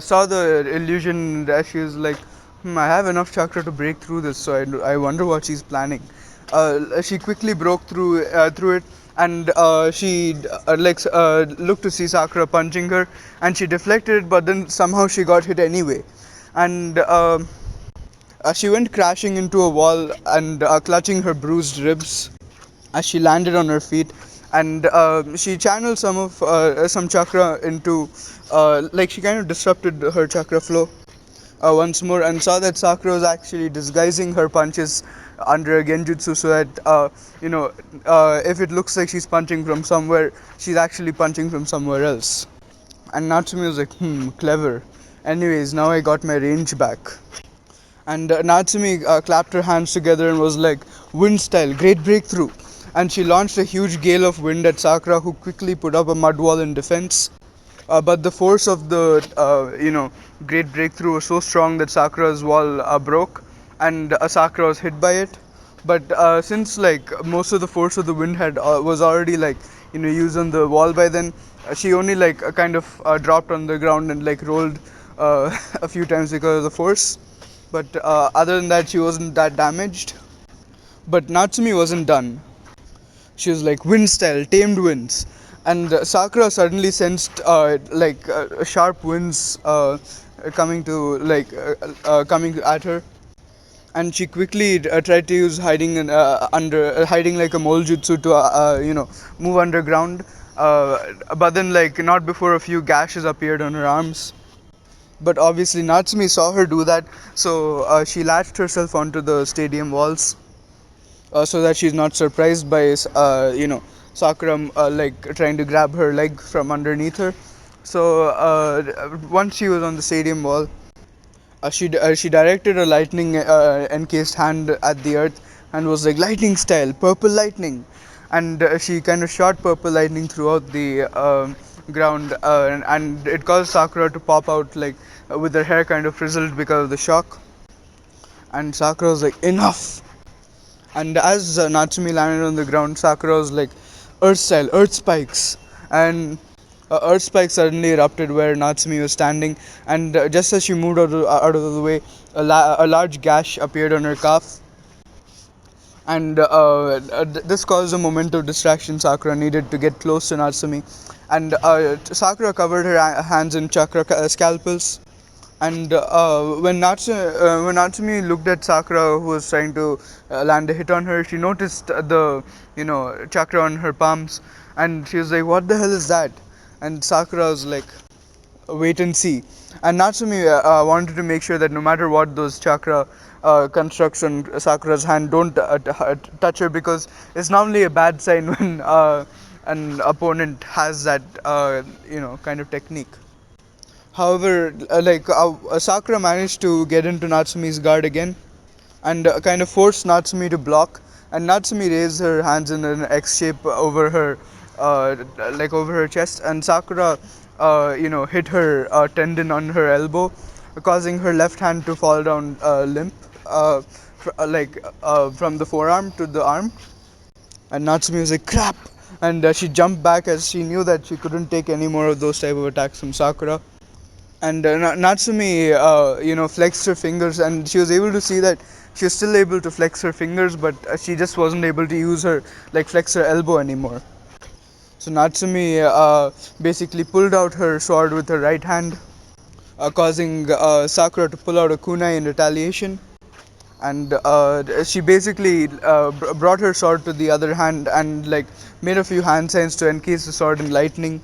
saw the illusion that she was like, I have enough chakra to break through this, so I wonder what she's planning. She quickly broke through it, and she looked to see Sakura punching her, and she deflected, but then somehow she got hit anyway. And she went crashing into a wall and clutching her bruised ribs as she landed on her feet, and she channeled some chakra into like she kind of disrupted her chakra flow once more, and saw that Sakura was actually disguising her punches under a genjutsu so that if it looks like she's punching from somewhere, she's actually punching from somewhere else. And Natsumi was like, clever. Anyways, now I got my range back. And Natsumi clapped her hands together and was like, wind style, great breakthrough. And she launched a huge gale of wind at Sakura, who quickly put up a mud wall in defense. But the force of the great breakthrough was so strong that Sakura's wall broke, and Sakura was hit by it. But since like most of the force of the wind had was already like used on the wall by then, she only like kind of dropped on the ground and like rolled a few times because of the force. But other than that, she wasn't that damaged. But Natsumi wasn't done. She was like, wind style, tamed winds. And Sakura suddenly sensed sharp winds coming at her, and she quickly tried to use hiding like a mole jutsu to move underground. But then like not before a few gashes appeared on her arms. But obviously Natsumi saw her do that, so she latched herself onto the stadium walls so that she's not surprised by Sakura like trying to grab her leg from underneath her. So once she was on the stadium wall, she directed a lightning encased hand at the earth and was like, lightning style, purple lightning. And she kind of shot purple lightning throughout the ground, and it caused Sakura to pop out like with her hair kind of frizzled because of the shock. And Sakura was like, enough. And as Natsumi landed on the ground, Sakura was like, earth style, earth spikes. And earth spike suddenly erupted where Natsumi was standing, and just as she moved out of the way, a large gash appeared on her calf, and this caused a moment of distraction. Sakura needed to get close to Natsumi, and Sakura covered her hands in chakra scalpels. And when Natsumi looked at Sakura, who was trying to land a hit on her, she noticed the chakra on her palms, and she was like, "What the hell is that?" And Sakura was like, "Wait and see." And Natsumi wanted to make sure that no matter what those chakra constructs on Sakura's hand don't touch her, because it's normally a bad sign when an opponent has that kind of technique. However, Sakura managed to get into Natsumi's guard again, and kind of forced Natsumi to block. And Natsumi raised her hands in an X shape over her, over her chest, and Sakura, hit her tendon on her elbow, causing her left hand to fall down limp, from the forearm to the arm. And Natsumi was like, "Crap!" And she jumped back as she knew that she couldn't take any more of those type of attacks from Sakura. And Natsumi, flexed her fingers, and she was able to see that she was still able to flex her fingers, but she just wasn't able to use her flex her elbow anymore. So Natsumi basically pulled out her sword with her right hand, causing Sakura to pull out a kunai in retaliation. And she basically brought her sword to the other hand and made a few hand signs to encase the sword in lightning.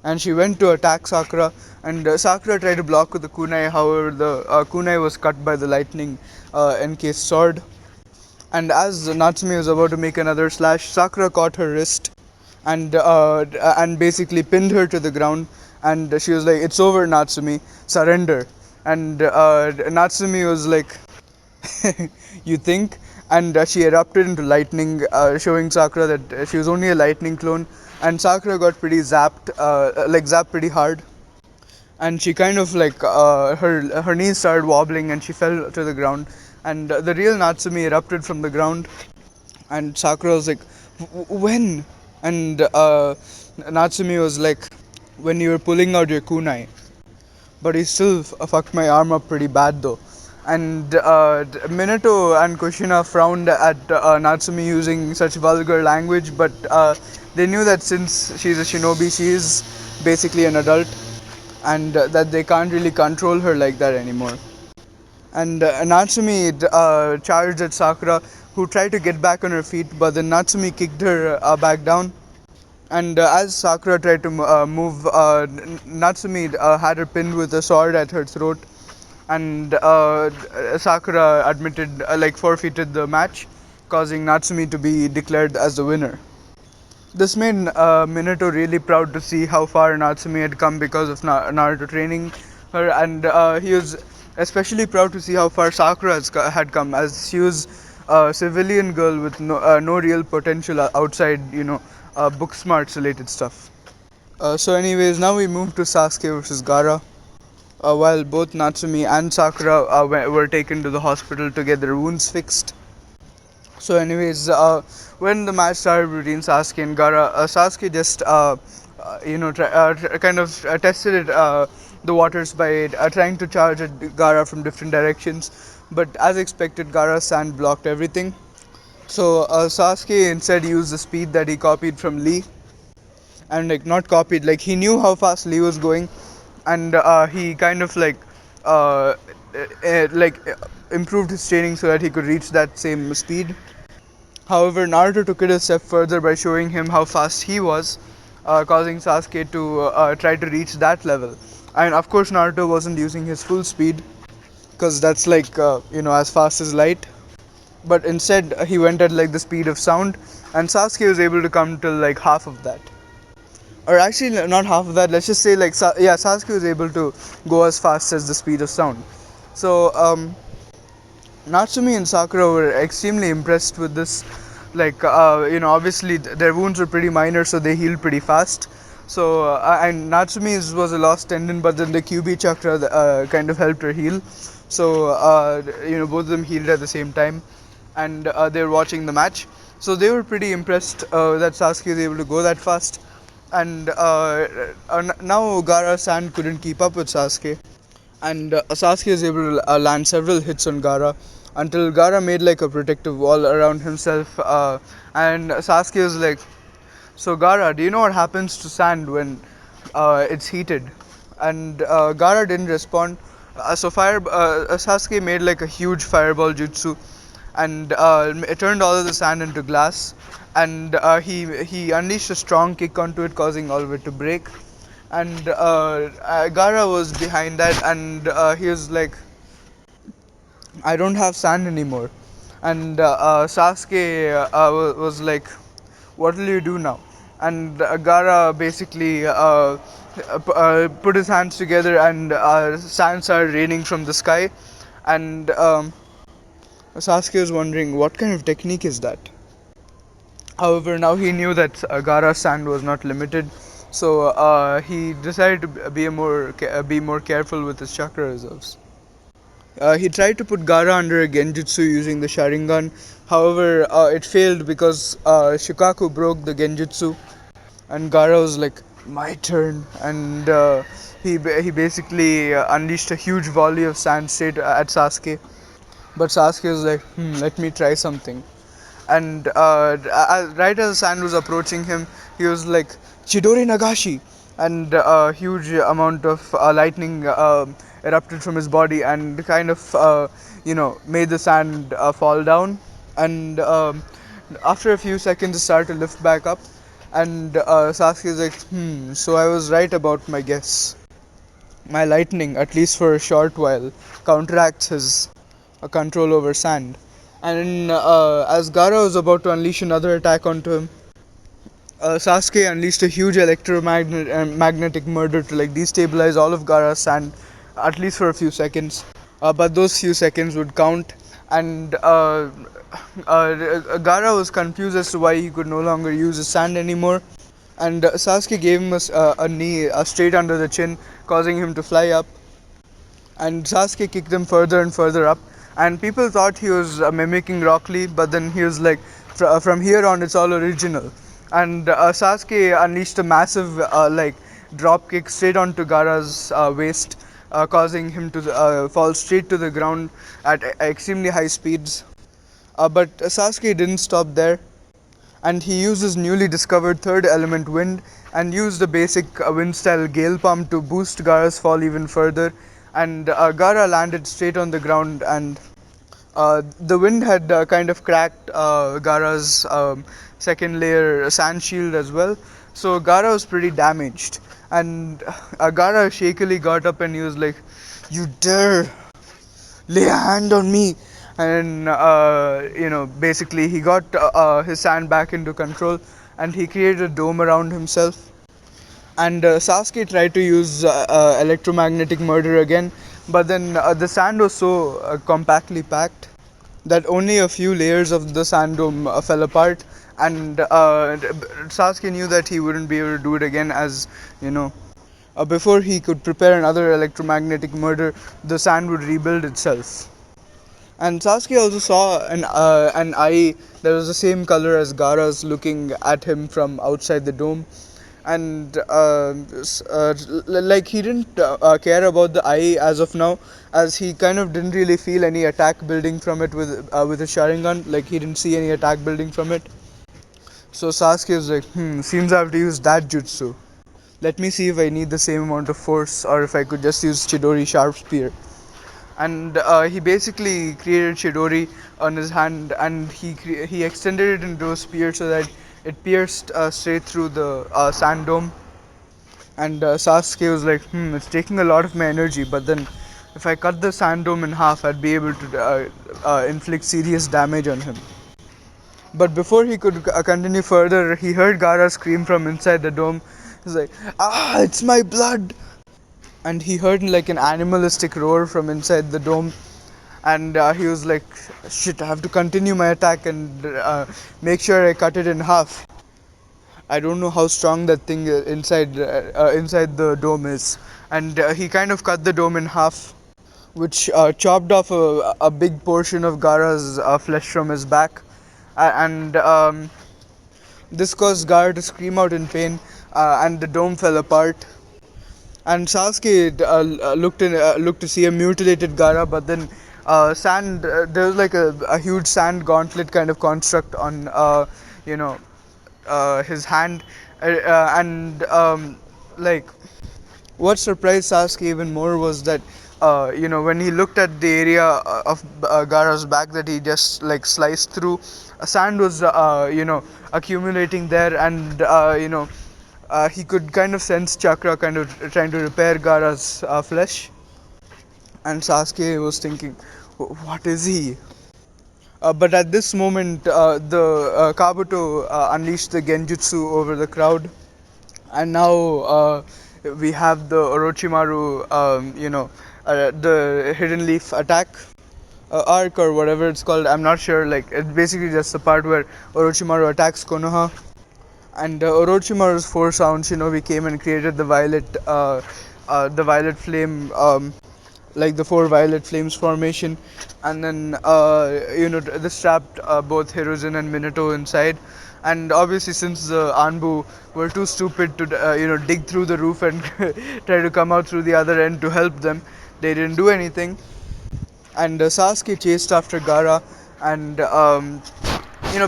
And she went to attack Sakura, and Sakura tried to block with the kunai. However, the kunai was cut by the lightning encased sword. And as Natsumi was about to make another slash, Sakura caught her wrist and basically pinned her to the ground. And she was like, "It's over, Natsumi, surrender." And Natsumi was like, "You think?" And she erupted into lightning, showing Sakura that she was only a lightning clone. And Sakura got pretty zapped, zapped pretty hard, and she kind of her knees started wobbling, and she fell to the ground. And the real Natsumi erupted from the ground, and Sakura was like, "When?" And Natsumi was like, "When you were pulling out your kunai." But he still fucked my arm up pretty bad though. And Minato and Kushina frowned at Natsumi using such vulgar language, but they knew that since she's a shinobi, she is basically an adult, and that they can't really control her like that anymore. And Natsumi charged at Sakura, who tried to get back on her feet, but then Natsumi kicked her back down. And as Sakura tried to move, Natsumi had her pinned with a sword at her throat, and Sakura admitted, forfeited the match, causing Natsumi to be declared as the winner. This made Minato really proud to see how far Natsumi had come because of Naruto training her, and he was especially proud to see how far Sakura had come, as she was a civilian girl with no real potential outside, book smarts related stuff. So, anyways, now we move to Sasuke versus Gaara. While both Natsumi and Sakura were taken to the hospital to get their wounds fixed. So, anyways, when the match started between Sasuke and Gaara, Sasuke just tested it, the waters by trying to charge at Gaara from different directions. But as expected, Gaara's sand blocked everything. So Sasuke instead used the speed that he copied from Lee, and not copied, he knew how fast Lee was going, and he kind of uh, uh, like improved his training so that he could reach that same speed. However, Naruto took it a step further by showing him how fast he was, causing Sasuke to try to reach that level. And of course, Naruto wasn't using his full speed, because that's as fast as light. But instead, he went at the speed of sound, and Sasuke was able to come to half of that. Or actually, not half of that. Let's just say Sasuke was able to go as fast as the speed of sound. So Natsumi and Sakura were extremely impressed with this. Obviously their wounds were pretty minor, so they healed pretty fast. And Natsumi's was a lost tendon, but then the Kyuubi chakra kind of helped her heal. Both of them healed at the same time, and they were watching the match. So they were pretty impressed that Sasuke was able to go that fast. And now Gaara-san couldn't keep up with Sasuke, and Sasuke is able to land several hits on Gaara until Gaara made like a protective wall around himself. And Sasuke was like, "So Gaara, do you know what happens to sand when it's heated?" And Gaara didn't respond. Sasuke made like a huge fireball jutsu, and it turned all of the sand into glass. And he unleashed a strong kick onto it, causing all of it to break. And Gaara was behind that, and he was like, "I don't have sand anymore." And Sasuke was like, "What will you do now?" And Gaara basically put his hands together, and sand started raining from the sky. And Sasuke was wondering, what kind of technique is that? However, now he knew that Gaara's sand was not limited, so he decided to be more careful with his chakra reserves. He tried to put Gaara under a genjutsu using the Sharingan. However, it failed because Shikoku broke the genjutsu, and Gaara was like, "My turn," and he basically unleashed a huge volley of sand straight at Sasuke. But Sasuke was like, "Let me try something." And right as the sand was approaching him, he was like, "Chidori Nagashi," and a huge amount of lightning erupted from his body and kind of made the sand fall down. And after a few seconds it started to lift back up, and Sasuke is like, "So I was right about my guess. My lightning, at least for a short while, counteracts his control over sand." And as Gaara was about to unleash another attack onto him, Sasuke unleashed a huge magnetic murder to like destabilize all of Gaara's sand, at least for a few seconds. But those few seconds would count, and Gaara was confused as to why he could no longer use his sand anymore. And Sasuke gave him a knee straight under the chin, causing him to fly up. And Sasuke kicked him further and further up. And people thought he was mimicking Rock Lee, but then he was like, from here on, it's all original. And Sasuke unleashed a massive drop kick straight onto Gaara's waist, causing him to fall straight to the ground at extremely high speeds. But Sasuke didn't stop there, and he used his newly discovered third element wind and used the basic wind style gale pump to boost Gaara's fall even further. And Gaara landed straight on the ground, and the wind had kind of cracked Gaara's second layer sand shield as well. So Gaara was pretty damaged, and Gaara shakily got up and he was like, "You dare lay a hand on me?" And basically he got his sand back into control, and he created a dome around himself. And Sasuke tried to use electromagnetic murder again, but then the sand was so compactly packed that only a few layers of the sand dome fell apart. And Sasuke knew that he wouldn't be able to do it again, as you know, before he could prepare another electromagnetic murder, the sand would rebuild itself. And Sasuke also saw an eye that was the same color as Gaara's looking at him from outside the dome. And like he didn't care about the eye as of now, as he kind of didn't really feel any attack building from it with his Sharingan. Like he didn't see any attack building from it. So Sasuke was like, seems I have to use that jutsu. Let me see if I need the same amount of force, or if I could just use Chidori Sharp Spear. And he basically created Chidori on his hand, and he extended it into a spear so that it pierced straight through the sand dome. And Sasuke was like, it's taking a lot of my energy, but then if I cut the sand dome in half, I'd be able to inflict serious damage on him. But before he could continue further, he heard Gaara scream from inside the dome. He's like, "Ah, it's my blood!" And he heard like an animalistic roar from inside the dome. And he was like, "Shit, I have to continue my attack and make sure I cut it in half." I don't know how strong that thing inside the dome is. And he kind of cut the dome in half, which chopped off a big portion of Gaara's flesh from his back. And this caused Gaara to scream out in pain, and the dome fell apart. And Sasuke looked to see a mutilated Gaara, but then sand. There was like a huge sand gauntlet kind of construct on you know his hand, and like what surprised Sasuke even more was that when he looked at the area of Gaara's back that he just like sliced through, sand was accumulating there, and he could kind of sense Chakra kind of trying to repair Gaara's flesh, and Sasuke was thinking, what is he? But at this moment, the Kabuto unleashed the Genjutsu over the crowd, and now we have the Orochimaru, the Hidden Leaf attack arc or whatever it's called. I'm not sure. Like it's basically just the part where Orochimaru attacks Konoha, and Orochimaru's four sounds. We came and created the violet flame. Like the four violet flames formation, and then this trapped both Hiruzen and Minato inside. And obviously, since the Anbu were too stupid to dig through the roof and try to come out through the other end to help them, they didn't do anything. And Sasuke chased after Gaara, and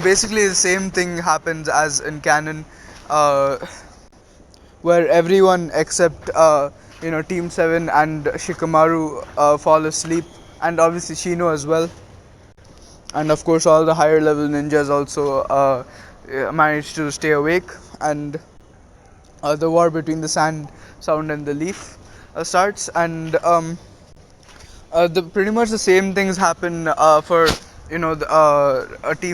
basically the same thing happens as in canon, uh, where everyone except Team 7 and Shikamaru fall asleep, and obviously Shino as well, and of course all the higher level ninjas also manage to stay awake, and the war between the sand sound and the leaf starts, and the pretty much the same things happen for Team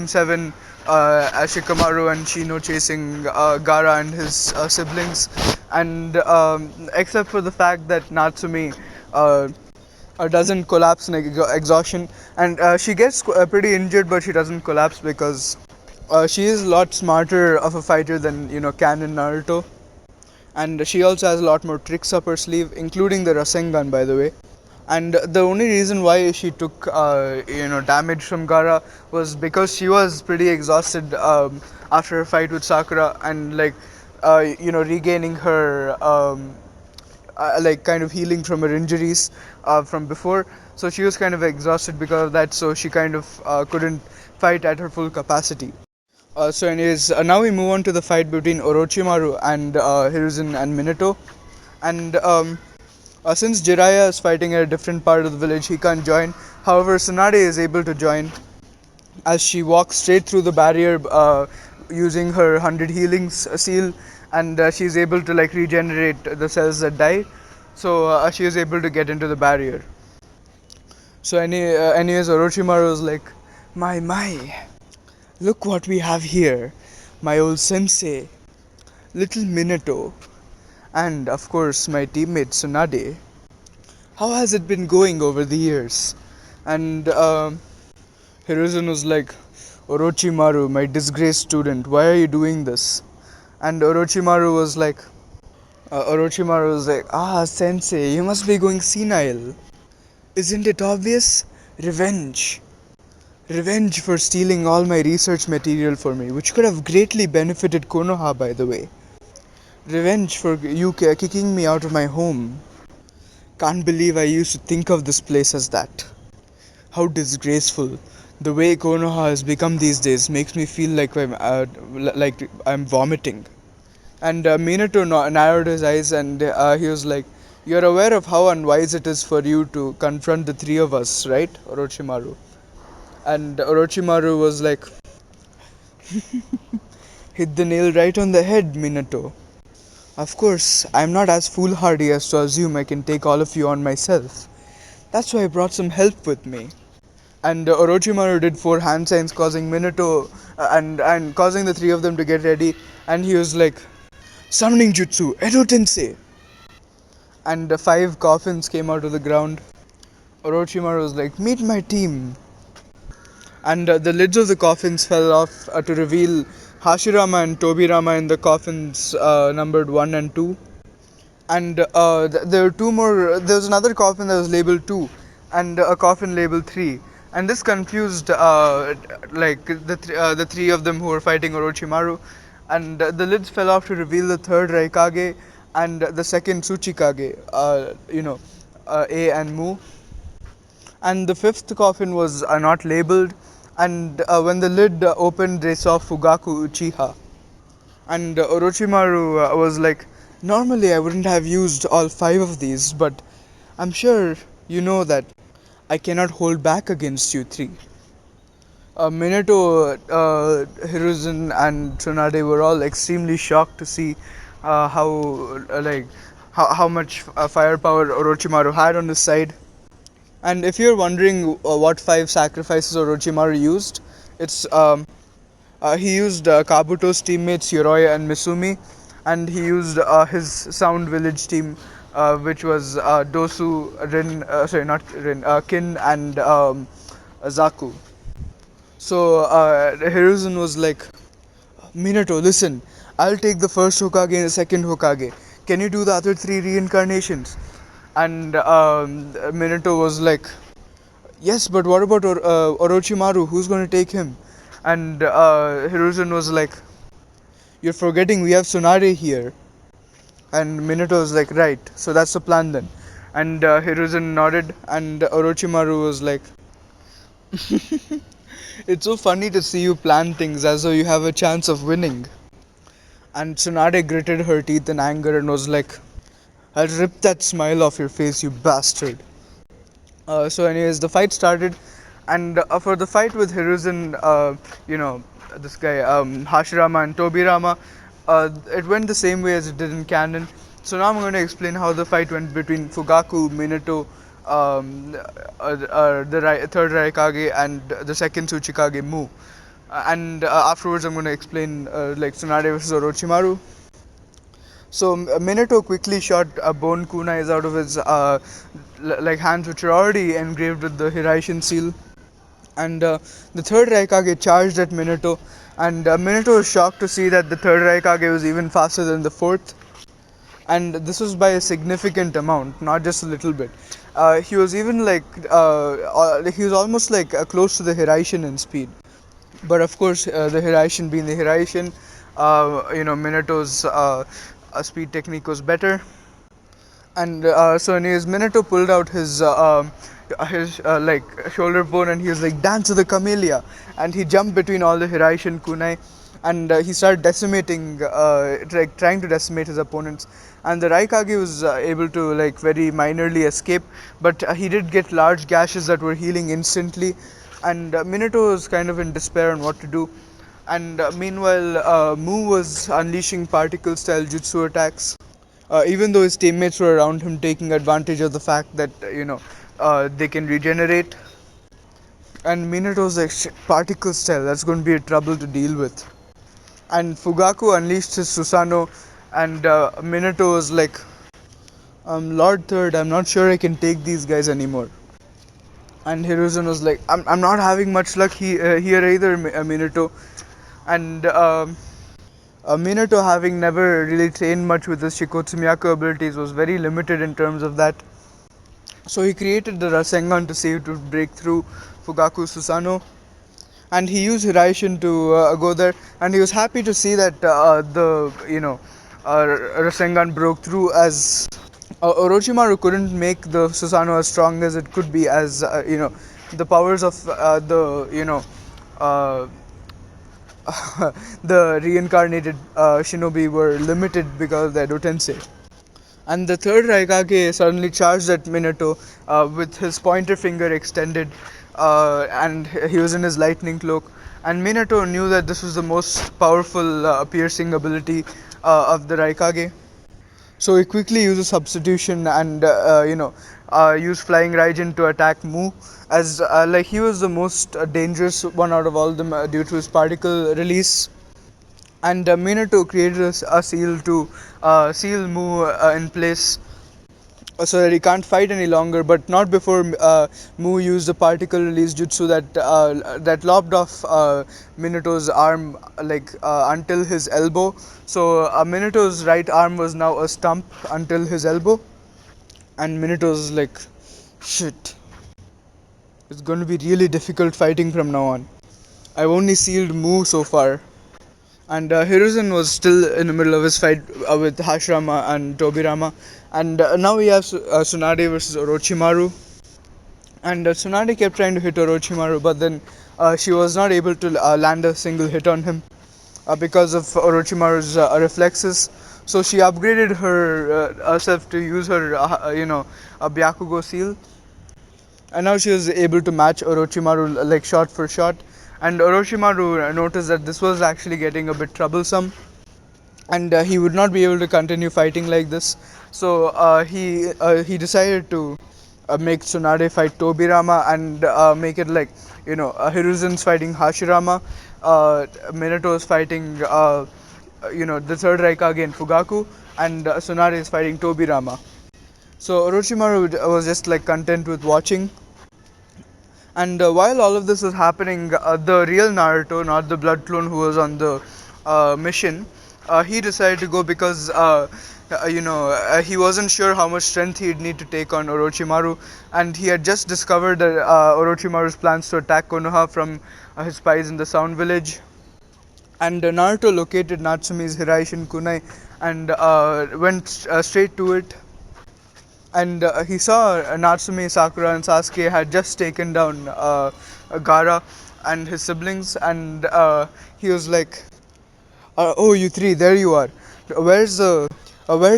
7, Shikamaru and Shino chasing Gaara and his siblings, and except for the fact that Natsumi doesn't collapse in exhaustion, and she gets pretty injured, but she doesn't collapse because she is a lot smarter of a fighter than canon Naruto, and she also has a lot more tricks up her sleeve, including the Rasengan, by the way. And the only reason why she took damage from Gaara was because she was pretty exhausted after a fight with Sakura, and like regaining her like kind of healing from her injuries from before. So she was kind of exhausted because of that, so she kind of couldn't fight at her full capacity. So anyways, now we move on to the fight between Orochimaru and Hiruzen and Minato. And since Jiraiya is fighting at a different part of the village, he can't join. However, Tsunade is able to join as she walks straight through the barrier using her 100 healings seal, and she's able to like regenerate the cells that die. So she is able to get into the barrier. So anyways, Orochimaru is like, my, look what we have here, my old sensei, little Minato, and of course my teammate Tsunade. How has it been going over the years? And Hiruzen was like, Orochimaru, my disgraced student, why are you doing this? And Orochimaru was like, sensei, you must be going senile. Isn't it obvious? Revenge. Revenge for stealing all my research material for me, which could have greatly benefited Konoha, by the way. Revenge for you kicking me out of my home. Can't believe I used to think of this place as that. How disgraceful. The way Konoha has become these days makes me feel like I'm vomiting. And Minato narrowed his eyes, and he was like, you're aware of how unwise it is for you to confront the three of us, right, Orochimaru? And Orochimaru was like, hit the nail right on the head, Minato. Of course, I'm not as foolhardy as to assume I can take all of you on myself. That's why I brought some help with me. And Orochimaru did four hand signs, causing Minato and causing the three of them to get ready. And he was like, summoning jutsu, Edo Tensei. And five coffins came out of the ground. Orochimaru was like, meet my team. And the lids of the coffins fell off to reveal Hashirama and Tobirama in the coffins numbered 1 and 2. And there were two more. There was another coffin that was labeled 2, and a coffin labeled 3. And this confused like the three of them who were fighting Orochimaru. And the lids fell off to reveal the third Raikage and the second Tsuchikage. A and Mu. And the fifth coffin was not labeled. And when the lid opened, they saw Fugaku Uchiha. And Orochimaru was like, normally I wouldn't have used all five of these, but I'm sure you know that I cannot hold back against you three. Minato, Hiruzen, and Tsunade were all extremely shocked to see how much firepower Orochimaru had on his side. And if you're wondering what five sacrifices Orochimaru used, it's he used Kabuto's teammates Yoroi and Misumi, and he used his Sound Village team, which was Dosu, Rin, sorry, not Rin, Kin, and Zaku. So Hiruzen was like, Minato, listen, I'll take the first Hokage and the second Hokage. Can you do the other three reincarnations? And Minato was like, yes, but what about Orochimaru? Who's going to take him? And Hiruzen was like, you're forgetting we have Tsunade here. And Minato was like, right, so that's the plan then. And Hiruzen nodded, and Orochimaru was like, it's so funny to see you plan things as though you have a chance of winning. And Tsunade gritted her teeth in anger and was like, I'll rip that smile off your face, you bastard. Anyways, the fight started, and for the fight with Hiruzen, this guy Hashirama and Tobirama, it went the same way as it did in canon. So now I'm going to explain how the fight went between Fugaku, Minato, the third Raikage, and the second Tsuchikage Mu. And afterwards, I'm going to explain like Tsunade versus Orochimaru. So Minato quickly shot bone kunais out of his like hands, which were already engraved with the Hiraishin seal. And the third Raikage charged at Minato, and Minato was shocked to see that the third Raikage was even faster than the fourth. And this was by a significant amount, not just a little bit. He was even he was almost like close to the Hiraishin in speed. But of course, the Hiraishin being the Hiraishin, Minato's speed technique was better. And anyways, Minato pulled out his like shoulder bone, and he was like, dance of the camellia, and he jumped between all the Hiraishin kunai, and he started decimating, like trying to decimate his opponents. And the Raikage was able to like very minorly escape, but he did get large gashes that were healing instantly. And Minato was kind of in despair on what to do. And meanwhile, Mu was unleashing particle style jutsu attacks, even though his teammates were around him taking advantage of the fact that they can regenerate. And Minato's like, shit, particle style, that's going to be a trouble to deal with. And Fugaku unleashed his Susanoo, and Minato was like, Lord Third, I'm not sure I can take these guys anymore. And Hiruzen was like, I'm not having much luck here either, Minato. And Minato, having never really trained much with his Shikotsumyaku abilities, was very limited in terms of that. So he created the Rasengan to see if it would break through Fugaku's Susanoo. And he used Hiraishin to go there. And he was happy to see that Rasengan broke through, as Orochimaru couldn't make the Susanoo as strong as it could be, as the powers of the reincarnated shinobi were limited because of the Edo Tensei. And the third Raikage suddenly charged at Minato with his pointer finger extended, and he was in his lightning cloak. And Minato knew that this was the most powerful piercing ability of the Raikage. So he quickly used a substitution and used Flying Raijin to attack Mu, as like he was the most dangerous one out of all of them due to his particle release. And Minato created a seal to seal Mu in place. so that he can't fight any longer, but not before Mu used a particle release jutsu that lopped off Minato's arm until his elbow. So Minato's right arm was now a stump until his elbow, and Minato's like, shit, it's going to be really difficult fighting from now on. I've only sealed Mu so far. And Hiruzen was still in the middle of his fight with Hashirama and Tobirama. And now we have Tsunade versus Orochimaru. And Tsunade kept trying to hit Orochimaru, but then she was not able to land a single hit on him because of Orochimaru's reflexes. So she upgraded herself to use her, a Byakugo seal, and now she was able to match Orochimaru like shot for shot. And Orochimaru noticed that this was actually getting a bit troublesome, and he would not be able to continue fighting like this. So he decided to make Tsunade fight Tobirama and make it like Hiruzen's fighting Hashirama, Minato is fighting the third Raikage in Fugaku, and Tsunade is fighting Tobirama. So Orochimaru was just like content with watching. And while all of this was happening, the real Naruto, not the blood clone who was on the mission, he decided to go because he wasn't sure how much strength he'd need to take on Orochimaru, and he had just discovered that Orochimaru's plans to attack Konoha from his spies in the Sound Village. And Naruto located Natsumi's Hiraishin Kunai and went straight to it, and he saw Natsumi, Sakura, and Sasuke had just taken down Gaara and his siblings, and he was like, "Oh, you three, there you are. Where's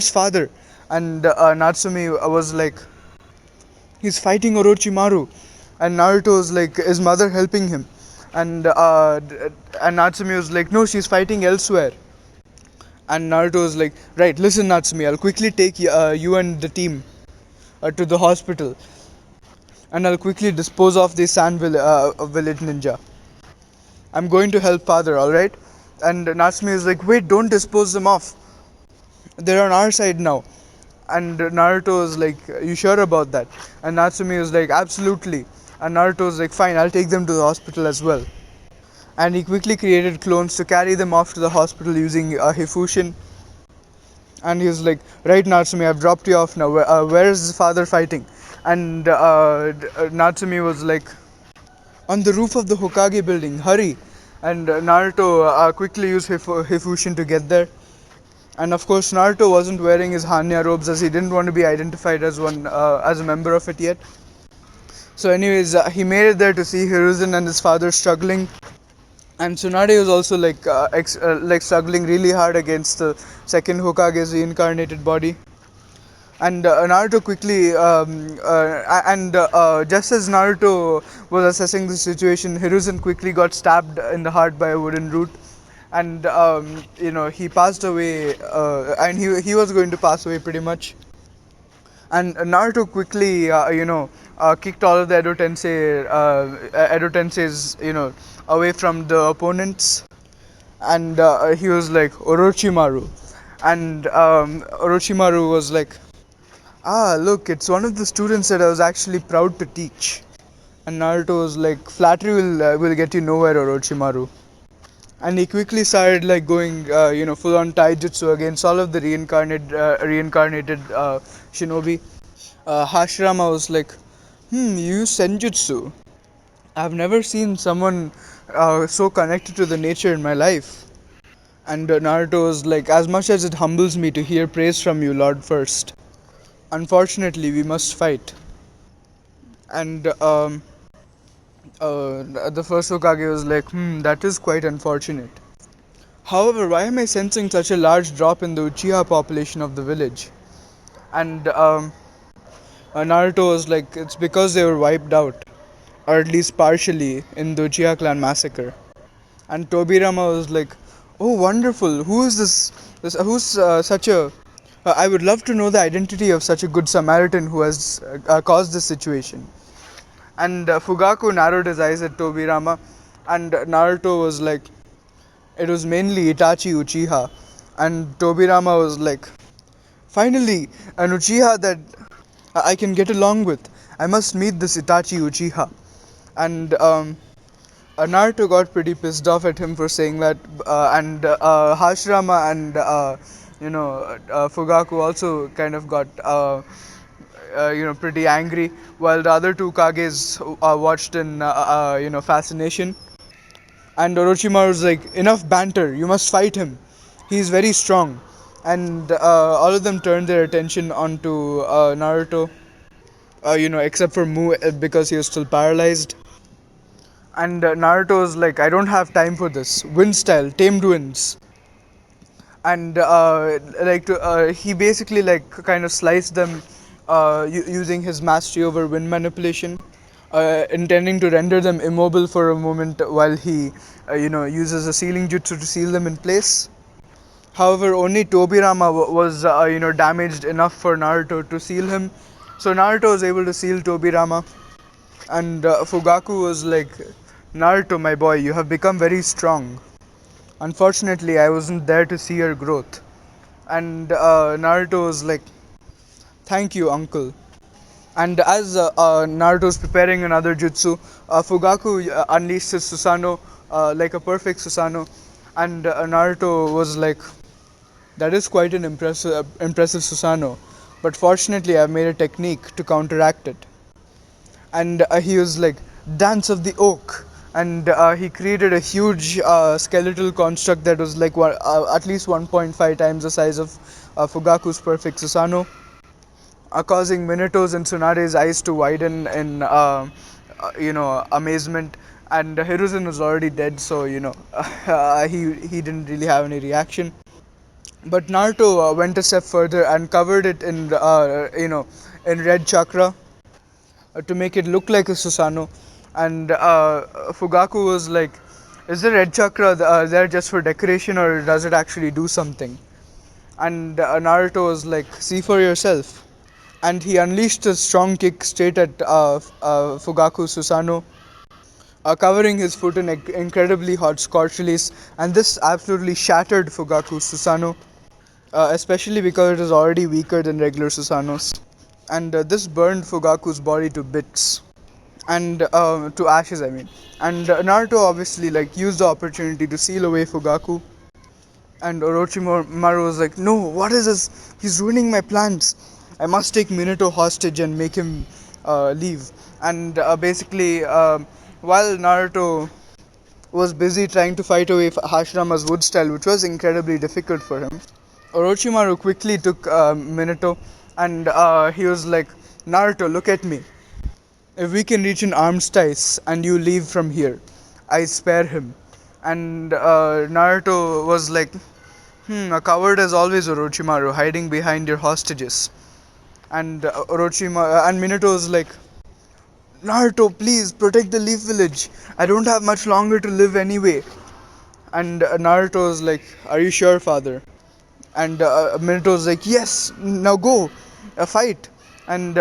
father?" And Natsumi was like, "He's fighting Orochimaru," and Naruto was like, "Is mother helping him?" And Natsumi was like, "No, she's fighting elsewhere." And Naruto was like, "Right, listen, Natsumi, I'll quickly take you and the team to the hospital, and I'll quickly dispose of the village ninja. I'm going to help father, alright?" And Natsumi is like, "Wait, don't dispose them off. They're on our side now." And Naruto is like, "You sure about that?" And Natsumi is like, "Absolutely." And Naruto is like, "Fine, I'll take them to the hospital as well." And he quickly created clones to carry them off to the hospital using Hifushin. And he was like, "Right, Natsumi, I've dropped you off now. Where is his father fighting?" And Natsumi was like, "On the roof of the Hokage building, hurry." And Naruto quickly used Hifushin to get there. And of course, Naruto wasn't wearing his Hanya robes as he didn't want to be identified as as a member of it yet. So, anyways, he made it there to see Hiruzen and his father struggling. And Tsunade was also like struggling really hard against the second Hokage's reincarnated body. And Naruto quickly just as Naruto was assessing the situation, Hiruzen quickly got stabbed in the heart by a wooden root, and he passed away, and he was going to pass away pretty much. And Naruto quickly kicked all of the Edo Tenseis away from the opponents, and he was like, "Orochimaru," and Orochimaru was like, "Ah, look, it's one of the students that I was actually proud to teach." And Naruto was like, "Flattery will get you nowhere, Orochimaru." And he quickly started like going, full on taijutsu against all of the reincarnated shinobi. Hashirama was like, you use senjutsu. I've never seen someone so connected to the nature in my life." And Naruto was like, "As much as it humbles me to hear praise from you, Lord First, unfortunately, we must fight." And the first Hokage was like, that is quite unfortunate. However, why am I sensing such a large drop in the Uchiha population of the village? And Naruto was like, it's because they were wiped out, or at least partially, in the Uchiha clan massacre. And Tobirama was like, "Oh, wonderful! Who is this? Who's such a? I would love to know the identity of such a good Samaritan who has caused this situation." And Fugaku narrowed his eyes at Tobirama, and Naruto was like, "It was mainly Itachi Uchiha." And Tobirama was like, "Finally, an Uchiha that I can get along with. I must meet this Itachi Uchiha. And Naruto got pretty pissed off at him for saying that, and Hashirama and Fugaku also kind of got pretty angry, while the other two Kages watched in fascination. And Orochimaru was like, "Enough banter! You must fight him. He's very strong." And all of them turned their attention onto Naruto, except for Mu because he was still paralyzed. And Naruto was like, "I don't have time for this. Wind style, tamed winds." And he basically like kind of sliced them using his mastery over wind manipulation, intending to render them immobile for a moment while he uses a sealing jutsu to seal them in place. However, only Tobirama was damaged enough for Naruto to seal him, so Naruto was able to seal Tobirama. And Fugaku was like, "Naruto, my boy, you have become very strong. Unfortunately, I wasn't there to see your growth." And Naruto was like, "Thank you, uncle." And as Naruto was preparing another jutsu, Fugaku unleashed his Susanoo like a perfect Susanoo. And Naruto was like, "That is quite an impressive Susanoo. But fortunately, I've made a technique to counteract it." And he was like, "Dance of the oak." And he created a huge skeletal construct that was like at least 1.5 times the size of Fugaku's perfect Susanoo, causing Minato's and Tsunade's eyes to widen in amazement. And Hiruzen was already dead, so he didn't really have any reaction. But Naruto went a step further and covered it in in red chakra to make it look like a Susanoo. And Fugaku was like, "Is the red chakra there just for decoration, or does it actually do something?" And Naruto was like, "See for yourself." And he unleashed a strong kick straight at Fugaku Susanoo, covering his foot in incredibly hot scorch release. And this absolutely shattered Fugaku Susanoo, especially because it was already weaker than regular Susanos. And this burned Fugaku's body to bits. And to ashes, I mean. And Naruto obviously like used the opportunity to seal away Fugaku. And Orochimaru was like, "No, what is this? He's ruining my plans. I must take Minato hostage and make him leave." And basically, while Naruto was busy trying to fight away Hashirama's wood style, which was incredibly difficult for him, Orochimaru quickly took Minato, and he was like, "Naruto, look at me. If we can reach an armistice and you leave from here, I spare him." And Naruto was like, "A coward as always, Orochimaru, hiding behind your hostages." And and Minato was like, "Naruto, please protect the Leaf Village. I don't have much longer to live anyway." And Naruto was like, "Are you sure, father?" And Minato was like, "Yes, now go, fight." And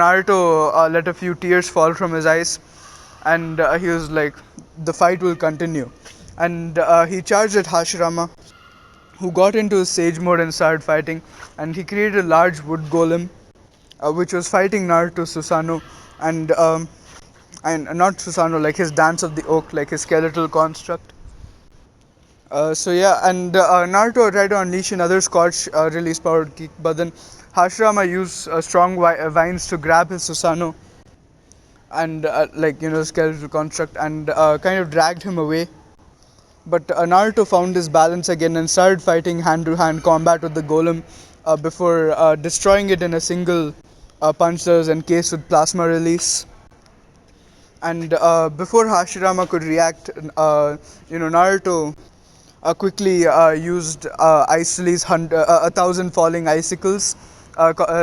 Naruto let a few tears fall from his eyes, and he was like, "The fight will continue." And he charged at Hashirama, who got into his sage mode and started fighting. And he created a large wood golem, which was fighting Naruto Susanoo, and not Susanoo, like his dance of the oak, like his skeletal construct. So yeah, and Naruto tried to unleash another Scorch release powered kick, but then Hashirama used strong vines to grab his Susanoo and skeletal construct, and kind of dragged him away. But Naruto found his balance again and started fighting hand to hand combat with the golem before destroying it in a single punch that was encased with plasma release. And before Hashirama could react, Naruto quickly used ice release 1,000 falling icicles,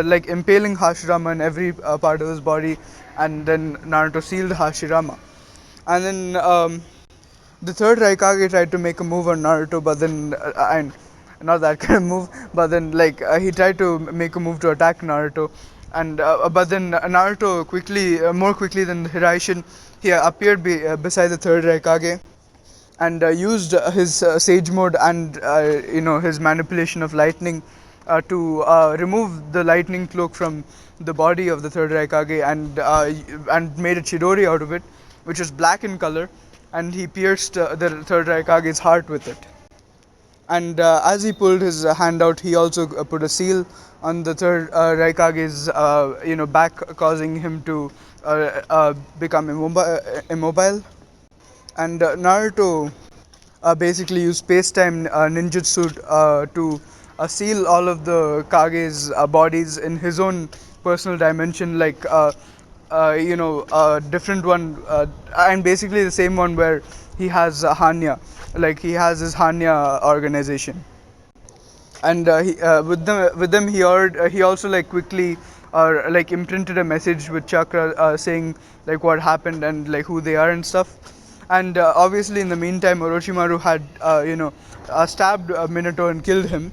like impaling Hashirama in every part of his body, and then Naruto sealed Hashirama. And then the third Raikage tried to make a move on Naruto, but then and not that kind of move, but then he tried to make a move to attack Naruto, and but then Naruto quickly, more quickly than Hiraishin, he appeared beside the third Raikage and used his sage mode and his manipulation of lightning to remove the lightning cloak from the body of the third Raikage and made a chidori out of it, which is black in color, and he pierced the third Raikage's heart with it. And as he pulled his hand out, he also put a seal on the third Raikage's back, causing him to become immobile. And Naruto basically used space-time ninjutsu to seal all of the Kage's bodies in his own personal dimension, like a different one, and basically the same one where he has Hanya, like he has his Hanya organization. And with them he also like quickly like imprinted a message with chakra saying like what happened and like who they are and stuff. And obviously in the meantime Orochimaru had stabbed Minato and killed him,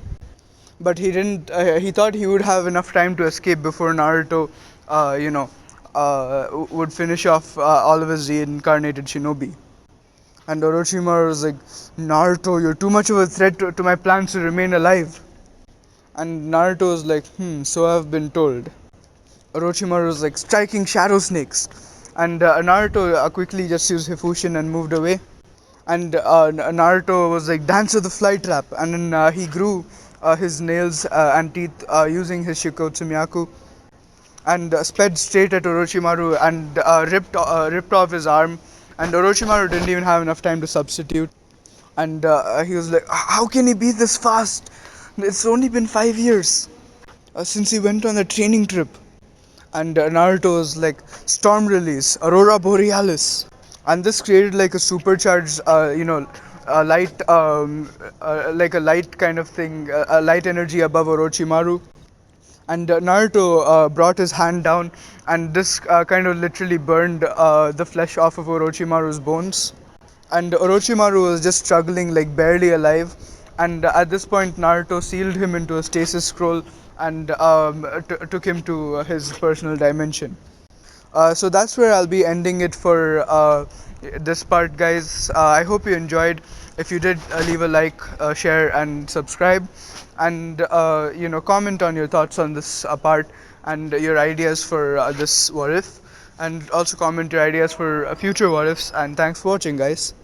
but he didn't he thought he would have enough time to escape before Naruto would finish off all of his reincarnated shinobi. And Orochimaru was like, Naruto, you're too much of a threat to my plans to remain alive. And Naruto was like, so I've been told. Orochimaru was like, striking shadow snakes. And Naruto quickly just used Hifushin and moved away. And Naruto was like, dance of the fly trap. And then he grew his nails and teeth using his Shikotsumyaku and sped straight at Orochimaru and ripped off his arm. And Orochimaru didn't even have enough time to substitute. And he was like, how can he be this fast? It's only been 5 years since he went on a training trip. And Naruto was like, storm release, Aurora Borealis. And this created like a supercharged, light, like a light kind of thing, a light energy above Orochimaru. And Naruto brought his hand down, and this kind of literally burned the flesh off of Orochimaru's bones. And Orochimaru was just struggling, like barely alive. And at this point, Naruto sealed him into a stasis scroll and took him to his personal dimension. So that's where I'll be ending it for this part, guys. I hope you enjoyed. If you did, leave a like, share, and subscribe, and comment on your thoughts on this part and your ideas for this what if, and also comment your ideas for future what ifs. And thanks for watching, guys.